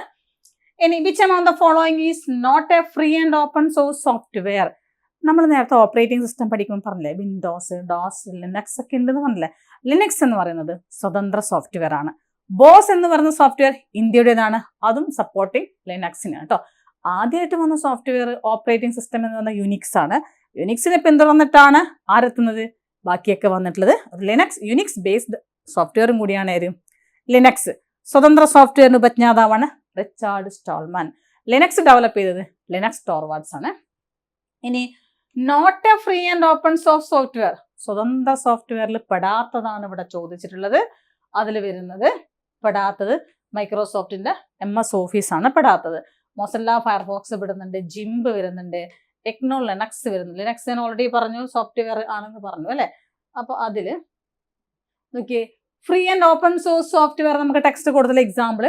[SPEAKER 1] ഇനി which among the following is not a free and open source software. നമ്മൾ നേരത്തെ ഓപ്പറേറ്റിംഗ് സിസ്റ്റം പഠിക്കുമ്പോൾ പറഞ്ഞില്ലേ, വിൻഡോസ്, ഡോസ്, ലിനക്സ് ഒക്കെ ഉണ്ടെന്ന് പറഞ്ഞില്ലേ. ലിനക്സ് എന്ന് പറയുന്നത് സ്വതന്ത്ര സോഫ്റ്റ്വെയർ ആണ്. ബോസ് എന്ന് പറയുന്ന സോഫ്റ്റ്വെയർ ഇന്ത്യയുടേതാണ്, അതും സപ്പോർട്ടിങ് ലിനക്സിനാണ് കേട്ടോ. ആദ്യമായിട്ട് വന്ന സോഫ്റ്റ്വെയർ ഓപ്പറേറ്റിംഗ് സിസ്റ്റം എന്ന് പറഞ്ഞാൽ യുനിക്സ് ആണ്. യുനിക്സിനെ പിന്തുടർന്നിട്ടാണ് ആരെത്തുന്നത്, ബാക്കിയൊക്കെ വന്നിട്ടുള്ളത്. യുനിക്സ് ബേസ്ഡ് സോഫ്റ്റ്വെയറും കൂടിയാണ് ലിനക്സ്. സ്വതന്ത്ര സോഫ്റ്റ്വെയറിന് ഉപജ്ഞാതാവാണ് റിച്ചാർഡ് സ്റ്റോൾമാൻ. ലിനക്സ് ഡെവലപ്പ് ചെയ്തത് ലിനക്സ് ടോർവാൾഡ്സ് ആണ്. ഇനി not a free and open source software, സ്വതന്ത്ര സോഫ്റ്റ്വെയറിൽ പെടാത്തതാണ് ഇവിടെ ചോദിച്ചിട്ടുള്ളത്. അതിൽ വരുന്നത് പെടാത്തത് മൈക്രോസോഫ്റ്റിന്റെ MS ഓഫീസ് ആണ് പെടാത്തത്. മൊസില്ല ഫയർഫോക്സ് വിടുന്നുണ്ട്, ജിംബ് വരുന്നുണ്ട്, ടെക്നോ ലിനക്സ് വരുന്നുണ്ട്. ലിനക്സ് ഞാൻ ഓൾറെഡി പറഞ്ഞു സോഫ്റ്റ്വെയർ ആണെന്ന് പറഞ്ഞു അല്ലേ. അപ്പോൾ അതില് നോക്കിയേ, free and open source software നമുക്ക് ടെക്സ്റ്റ് കൊടുത്തുള്ള എക്സാമ്പിൾ,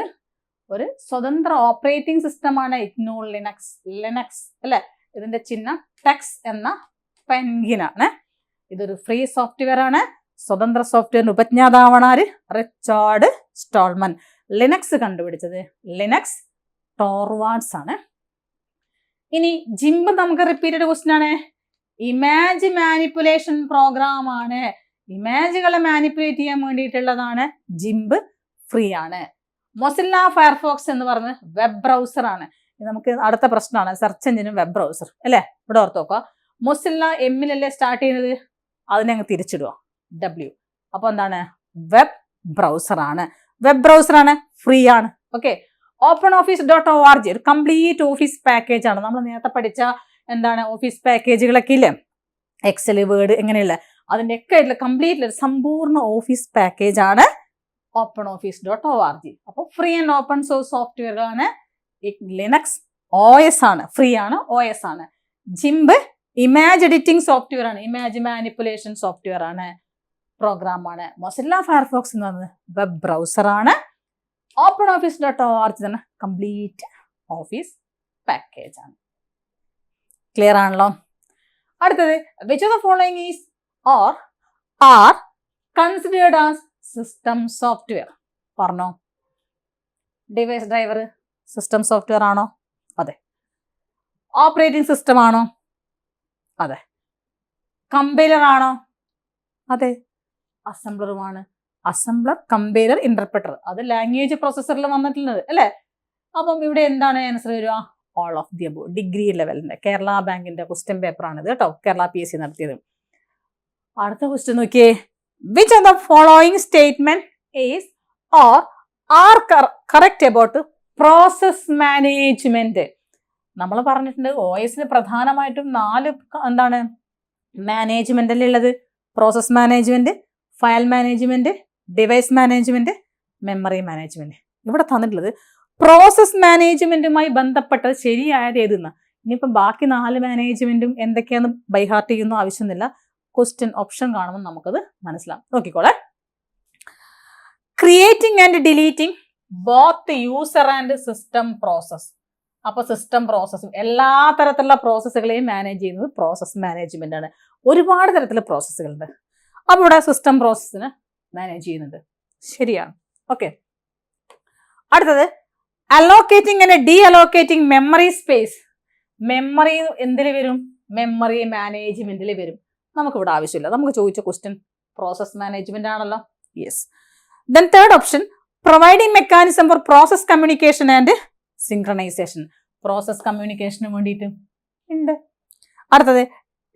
[SPEAKER 1] ഒരു സ്വതന്ത്ര ഓപ്പറേറ്റിംഗ് സിസ്റ്റമാണ് ഇഗ്നോ ലിനക്സ് അല്ലെ. ഇതിന്റെ ചിഹ്നം ടെക്സ് എന്ന പെൻഗിനാണ്. ഇതൊരു ഫ്രീ സോഫ്റ്റ്വെയർ ആണ്. സ്വതന്ത്ര സോഫ്റ്റ്വെയറിന് ഉപജ്ഞാതാവാണ് ആര്, റിച്ചാർഡ് സ്റ്റോൾമൻ. ലിനക്സ് കണ്ടുപിടിച്ചത് ലിനക്സ് ടോർവാൾഡ്സ് ആണ്. ഇനി ജിംബ് നമുക്ക് റിപ്പീറ്റഡ് ക്വസ്റ്റ്യൻ ആണ്. ഇമേജ് മാനിപ്പുലേഷൻ പ്രോഗ്രാം ആണ്, ഇമേജുകളെ മാനിപ്പുലേറ്റ് ചെയ്യാൻ വേണ്ടിയിട്ടുള്ളതാണ്. ജിംബ് ഫ്രീ ആണ്. മൊസില്ല ഫയർഫോക്സ് എന്ന് പറഞ്ഞത് വെബ് ബ്രൗസർ ആണ്. നമുക്ക് അടുത്ത പ്രശ്നമാണ് സെർച്ച് എഞ്ചിനും വെബ് ബ്രൗസർ അല്ലേ. ഇവിടെ ഓർത്ത് നോക്കുക, മൊസില്ല M-ലല്ലേ സ്റ്റാർട്ട് ചെയ്യുന്നത്, അതിനെ അങ്ങ് തിരിച്ചിടുക W. അപ്പൊ എന്താണ്, വെബ് ബ്രൗസർ ആണ്. വെബ് ബ്രൗസർ ആണ്, ഫ്രീ ആണ്. ഓക്കെ, OpenOffice.org ഒരു കംപ്ലീറ്റ് ഓഫീസ് പാക്കേജ് ആണ്. നമ്മൾ നേരത്തെ പഠിച്ച എന്താണ് ഓഫീസ് പാക്കേജുകളൊക്കെ ഇല്ലേ, എക്സൽ, വേർഡ് എങ്ങനെയുള്ള അതിൻ്റെ ഒക്കെ ആയിട്ടുള്ള കംപ്ലീറ്റ് ഒരു സമ്പൂർണ്ണ ഓഫീസ് പാക്കേജ് ആണ് OpenOffice.org. അപ്പോൾ ഫ്രീ ആൻഡ് ഓപ്പൺ സോഴ്സ് സോഫ്റ്റ്വെയറാണ്. ലിനക്സ് OS ആണ്, ഫ്രീ ആണ്, OS ആണ്. ജിംബ് ഇമേജ് എഡിറ്റിംഗ് സോഫ്റ്റ്വെയർ ആണ്, ഇമേജ് മാനിപ്പുലേഷൻ സോഫ്റ്റ്വെയർ ആണ്, പ്രോഗ്രാം ആണ്. മൊസില്ല ഫയർഫോക്സ് എന്ന് പറയുന്നത് വെബ് ബ്രൗസർ ആണ്. OpenOffice.org തന്നെ കംപ്ലീറ്റ് ഓഫീസ് പാക്കേജ് ആണ്. ക്ലിയർ ആണല്ലോ. അടുത്തത്, which of the following is or are considered as system software. പറഞ്ഞോ, ഡിവൈസ് ഡ്രൈവർ സിസ്റ്റം സോഫ്റ്റ്വെയർ ആണോ? അതെ. ഓപ്പറേറ്റിംഗ് സിസ്റ്റം ആണോ? അതെ. കമ്പൈലർ ആണോ? അതെ. അസംബ്ലറുമാണ്. അസംബ്ലർ, കമ്പൈലർ, ഇന്റർപ്രറ്റർ, അത് ലാംഗ്വേജ് പ്രോസസ്സറിൽ വന്നിട്ടുള്ളത് അല്ലേ? അപ്പം ഇവിടെ എന്താണ് ആൻസർ വരിക? All of the above. Degree ലെവലിന്റെ കേരള ബാങ്കിന്റെ ക്വസ്റ്റ്യൻ പേപ്പർ ആണിത് കേട്ടോ, കേരള PSC നടത്തിയത്. അടുത്ത ക്വസ്റ്റ്യൻ നോക്കിയേ. Which of the following statement is or are correct about process management? നമ്മൾ പറഞ്ഞിട്ടുണ്ട് OSന് പ്രധാനമായിട്ടും 4 എന്താണ് മാനേജ്മെന്റ് അല്ലേ ഉള്ളത്? Process management, file management, device management, memory management. ഇവിടെ തന്നിട്ടുള്ളത് പ്രോസസ് മാനേജ്മെന്റുമായി ബന്ധപ്പെട്ടത് ശരിയായത് ഏതെന്ന്. ഇനിയിപ്പം ബാക്കി 4 മാനേജ്മെന്റും എന്തൊക്കെയാന്ന് ബൈഹാർട്ട് ചെയ്യുന്ന ആവശ്യമൊന്നുമില്ല. ക്വസ്റ്റ്യൻ ഓപ്ഷൻ കാണുമ്പോൾ നമുക്കത് മനസ്സിലാവും. നോക്കിക്കോളെ. Creating and deleting both user and system process. അപ്പൊ സിസ്റ്റം പ്രോസസ്സും എല്ലാ തരത്തിലുള്ള പ്രോസസ്സുകളെയും മാനേജ് ചെയ്യുന്നത് പ്രോസസ് മാനേജ്മെന്റ് ആണ്. ഒരുപാട് തരത്തിലുള്ള പ്രോസസ്സുകളുണ്ട്. അപ്പൊ ഇവിടെ സിസ്റ്റം പ്രോസസ്സിന് മാനേജ് ചെയ്യുന്നുണ്ട്. ശരിയാണ്. ഓക്കെ. അടുത്തത് allocating and deallocating memory space. Memory എന്തിൽ വരും? മെമ്മറി മാനേജ്മെന്റിൽ വരും. നമുക്കിവിടെ ആവശ്യമില്ല. നമുക്ക് ചോദിച്ച ക്വസ്റ്റ്യൻ പ്രോസസ് മാനേജ്മെന്റ് ആണല്ലോ. Yes. Then third option providing mechanism for process communication and synchronisation. Process കമ്മ്യൂണിക്കേഷന് വേണ്ടിയിട്ട് ഉണ്ട്. അടുത്തത്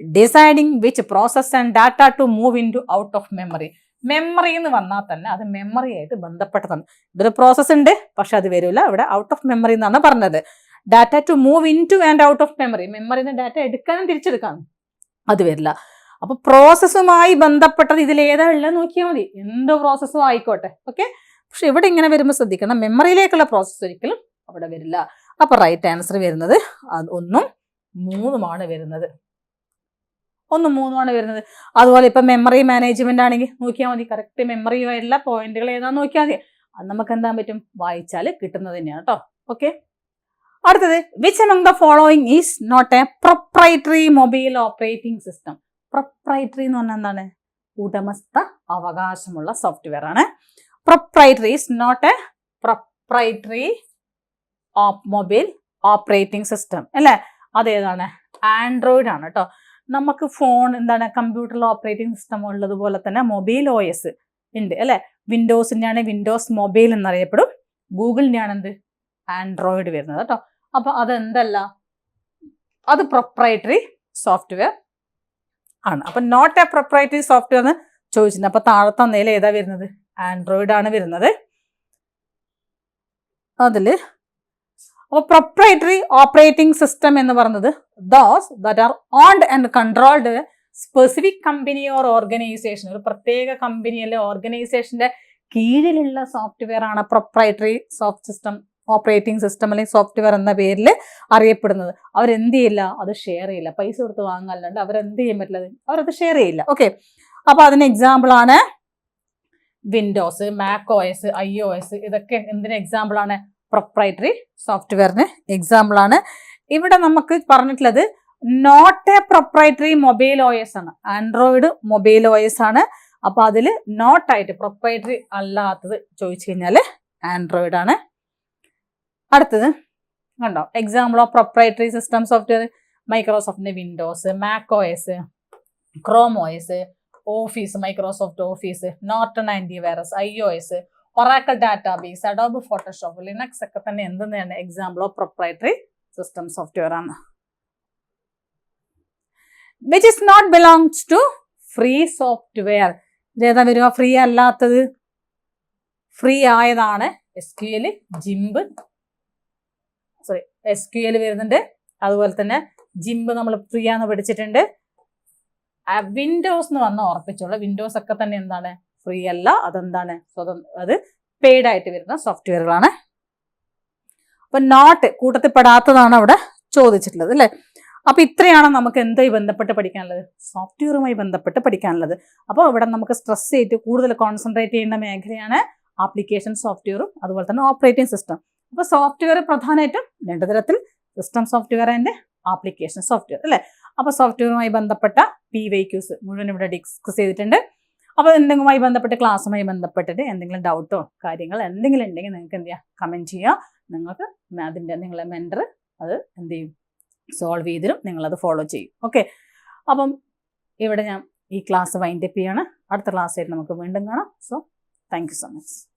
[SPEAKER 1] deciding which process and data to move in to out of memory. Memory എന്ന് വന്നാൽ തന്നെ അത് മെമ്മറി ആയിട്ട് ബന്ധപ്പെട്ടതാണ്. ഇതൊരു പ്രോസസ് ഉണ്ട്, പക്ഷെ അത് വരില്ല. ഇവിടെ ഔട്ട് ഓഫ് മെമ്മറി എന്നാണ് പറഞ്ഞത്. Data to move in to and out of memory. മെമ്മറിന്ന് ഡാറ്റ എടുക്കാനും തിരിച്ചെടുക്കാനും അത് വരില്ല. അപ്പൊ പ്രോസസ്സുമായി ബന്ധപ്പെട്ടത് ഇതിൽ ഏതാ ഉള്ളത് നോക്കിയാൽ മതി. എന്ത് പ്രോസസ്സും ആയിക്കോട്ടെ. ഓക്കെ. പക്ഷെ ഇവിടെ ഇങ്ങനെ വരുമ്പോൾ ശ്രദ്ധിക്കണം, മെമ്മറിയിലേക്കുള്ള പ്രോസസ്സ് ഒരിക്കലും അവിടെ വരില്ല. അപ്പൊ റൈറ്റ് ആൻസർ വരുന്നത് 1ഉം 3ഉമാണ് വരുന്നത്. 1ഉം 3ഉമാണ് വരുന്നത്. അതുപോലെ ഇപ്പൊ മെമ്മറി മാനേജ്മെന്റ് ആണെങ്കിൽ നോക്കിയാൽ മതി. കറക്റ്റ് മെമ്മറിയുമായിട്ടുള്ള പോയിന്റുകൾ ഏതാന്ന് നോക്കിയാൽ മതി. അത് നമുക്ക് എന്താ പറ്റും, വായിച്ചാൽ കിട്ടുന്നത് തന്നെയാണ് കേട്ടോ. ഓക്കെ. അടുത്തത് which among the following is not a proprietary mobile operating system? Proprietary എന്ന് പറഞ്ഞാൽ എന്താണ്? ഉടമസ്ഥ അവകാശമുള്ള സോഫ്റ്റ്വെയർ ആണ്. Proprietary is not a proprietary mobile operating system അല്ലേ? അതേതാണ്? ആൻഡ്രോയിഡ് ആണ് കേട്ടോ. നമുക്ക് ഫോൺ എന്താണ് കമ്പ്യൂട്ടറിൽ ഓപ്പറേറ്റിംഗ് സിസ്റ്റം ഉള്ളതുപോലെ തന്നെ മൊബൈൽ OS ഉണ്ട് അല്ലെ? വിൻഡോസിൻ്റെ ആണ് വിൻഡോസ് മൊബൈൽ എന്നറിയപ്പെടും. ഗൂഗിളിൻ്റെ ആണ് എന്ത്? ആൻഡ്രോയിഡ് വരുന്നത് കേട്ടോ. അപ്പൊ അതെന്തല്ല, അത് പ്രൊപ്രൈറ്ററി സോഫ്റ്റ്വെയർ ആണ്. അപ്പൊ നോട്ട് എ പ്രൊപ്രൈറ്ററി സോഫ്റ്റ്വെയർ എന്ന് ചോദിച്ചിട്ടുണ്ട്. അപ്പൊ താഴത്തെ നില ഏതാ വരുന്നത്? ആൻഡ്രോയിഡ് ആണ് വരുന്നത് അതില്. അപ്പൊ പ്രൊപ്രൈറ്ററി ഓപ്പറേറ്റിംഗ് സിസ്റ്റം എന്ന് പറയുന്നത് those that are owned and controlled specific company or organisation. ഒരു പ്രത്യേക കമ്പനി അല്ലെ ഓർഗനൈസേഷന്റെ കീഴിലുള്ള സോഫ്റ്റ്വെയർ ആണ് പ്രൊപ്രൈറ്ററി ഓപ്പറേറ്റിംഗ് സിസ്റ്റം അല്ലെങ്കിൽ സോഫ്റ്റ്വെയർ എന്ന പേരിൽ അറിയപ്പെടുന്നത്. അവരെന്ത് ചെയ്യില്ല, അത് ഷെയർ ചെയ്യില്ല. പൈസ കൊടുത്ത് വാങ്ങാല്ലാണ്ട് അവരെന്ത് ചെയ്യാൻ പറ്റില്ല, അവരത് ഷെയർ ചെയ്യില്ല. ഓക്കെ. അപ്പൊ അതിന് എക്സാമ്പിൾ ആണ് വിൻഡോസ്, മാക് OS, iOS. ഇതൊക്കെ എന്തിന് എക്സാമ്പിൾ ആണ്? പ്രൊപ്രൈറ്ററി സോഫ്റ്റ്വെയറിന് എക്സാമ്പിൾ ആണ്. ഇവിടെ നമുക്ക് പറഞ്ഞിട്ടുള്ളത് not a proprietary mobile OS ആണ്. ആൻഡ്രോയിഡ് മൊബൈൽ OS ആണ്. അപ്പൊ അതിൽ നോട്ടായിട്ട് പ്രൊപ്രൈറ്ററി അല്ലാത്തത് ചോദിച്ചു കഴിഞ്ഞാൽ ആൻഡ്രോയിഡ് ആണ്. അടുത്തത് കണ്ടോ, example of proprietary system software മൈക്രോസോഫ്റ്റിന്റെ Windows, Mac OS, Chrome OS, Office, Microsoft Office, Norton antivirus, iOS, Oracle database, Adobe Photoshop, Linux ഒക്കെ തന്നെ എന്തെന്നാണ് example of proprietary system software ആണ്. Which is not belongs to free software. ഇതേതാ വരിക? Free അല്ലാത്തത്. Free ആയതാണ് SQL, GIMP, SQL വരുന്നുണ്ട്. അതുപോലെ തന്നെ ജിംബ് നമ്മൾ ഫ്രീ ആണെന്ന് പഠിച്ചിട്ടുണ്ട്. വിൻഡോസ് എന്ന് വന്നാൽ ഉറപ്പിച്ചോളൂ, വിൻഡോസ് ഒക്കെ തന്നെ എന്താണ്? ഫ്രീ അല്ല. അതെന്താണ്? അത് പെയ്ഡ് ആയിട്ട് വരുന്ന സോഫ്റ്റ്വെയറുകളാണ്. അപ്പൊ നോട്ട് കൂട്ടത്തിൽ പെടാത്തതാണ് അവിടെ ചോദിച്ചിട്ടുള്ളത് അല്ലെ? അപ്പൊ ഇത്രയാണ് നമുക്ക് എന്തുമായി ബന്ധപ്പെട്ട് പഠിക്കാനുള്ളത്? സോഫ്റ്റ്വെയറുമായി ബന്ധപ്പെട്ട് പഠിക്കാനുള്ളത്. അപ്പോൾ ഇവിടെ നമുക്ക് സ്ട്രെസ് ചെയ്ത് കൂടുതൽ കോൺസെൻട്രേറ്റ് ചെയ്യേണ്ട മേഖലയാണ് ആപ്ലിക്കേഷൻ സോഫ്റ്റ്വെയറും അതുപോലെ തന്നെ ഓപ്പറേറ്റിംഗ് സിസ്റ്റം. അപ്പൊ സോഫ്റ്റ്വെയർ പ്രധാനമായിട്ടും 2 തരത്തിൽ, system software and application software അല്ലെ? അപ്പൊ സോഫ്റ്റ്വെയറുമായി ബന്ധപ്പെട്ട PYQs മുഴുവൻ ഇവിടെ ഡിസ്കസ് ചെയ്തിട്ടുണ്ട്. അപ്പോൾ എന്തെങ്കിലുമായി ബന്ധപ്പെട്ട് ക്ലാസ്സുമായി ബന്ധപ്പെട്ടിട്ട് എന്തെങ്കിലും ഡൗട്ടോ കാര്യങ്ങൾ എന്തെങ്കിലും ഉണ്ടെങ്കിൽ നിങ്ങൾക്ക് എന്ത് ചെയ്യാം, കമൻറ്റ് ചെയ്യുക. നിങ്ങൾക്ക് നിങ്ങളെ മെൻറ്റർ അത് എന്ത് ചെയ്യും, സോൾവ് ചെയ്തിരും, നിങ്ങളത് ഫോളോ ചെയ്യും. ഓക്കെ. അപ്പം ഇവിടെ ഞാൻ ഈ ക്ലാസ് വൈൻഡപ്പ് ചെയ്യാണ്. അടുത്ത ക്ലാസ്സായിട്ട് നമുക്ക് വീണ്ടും കാണാം. So thank you so much.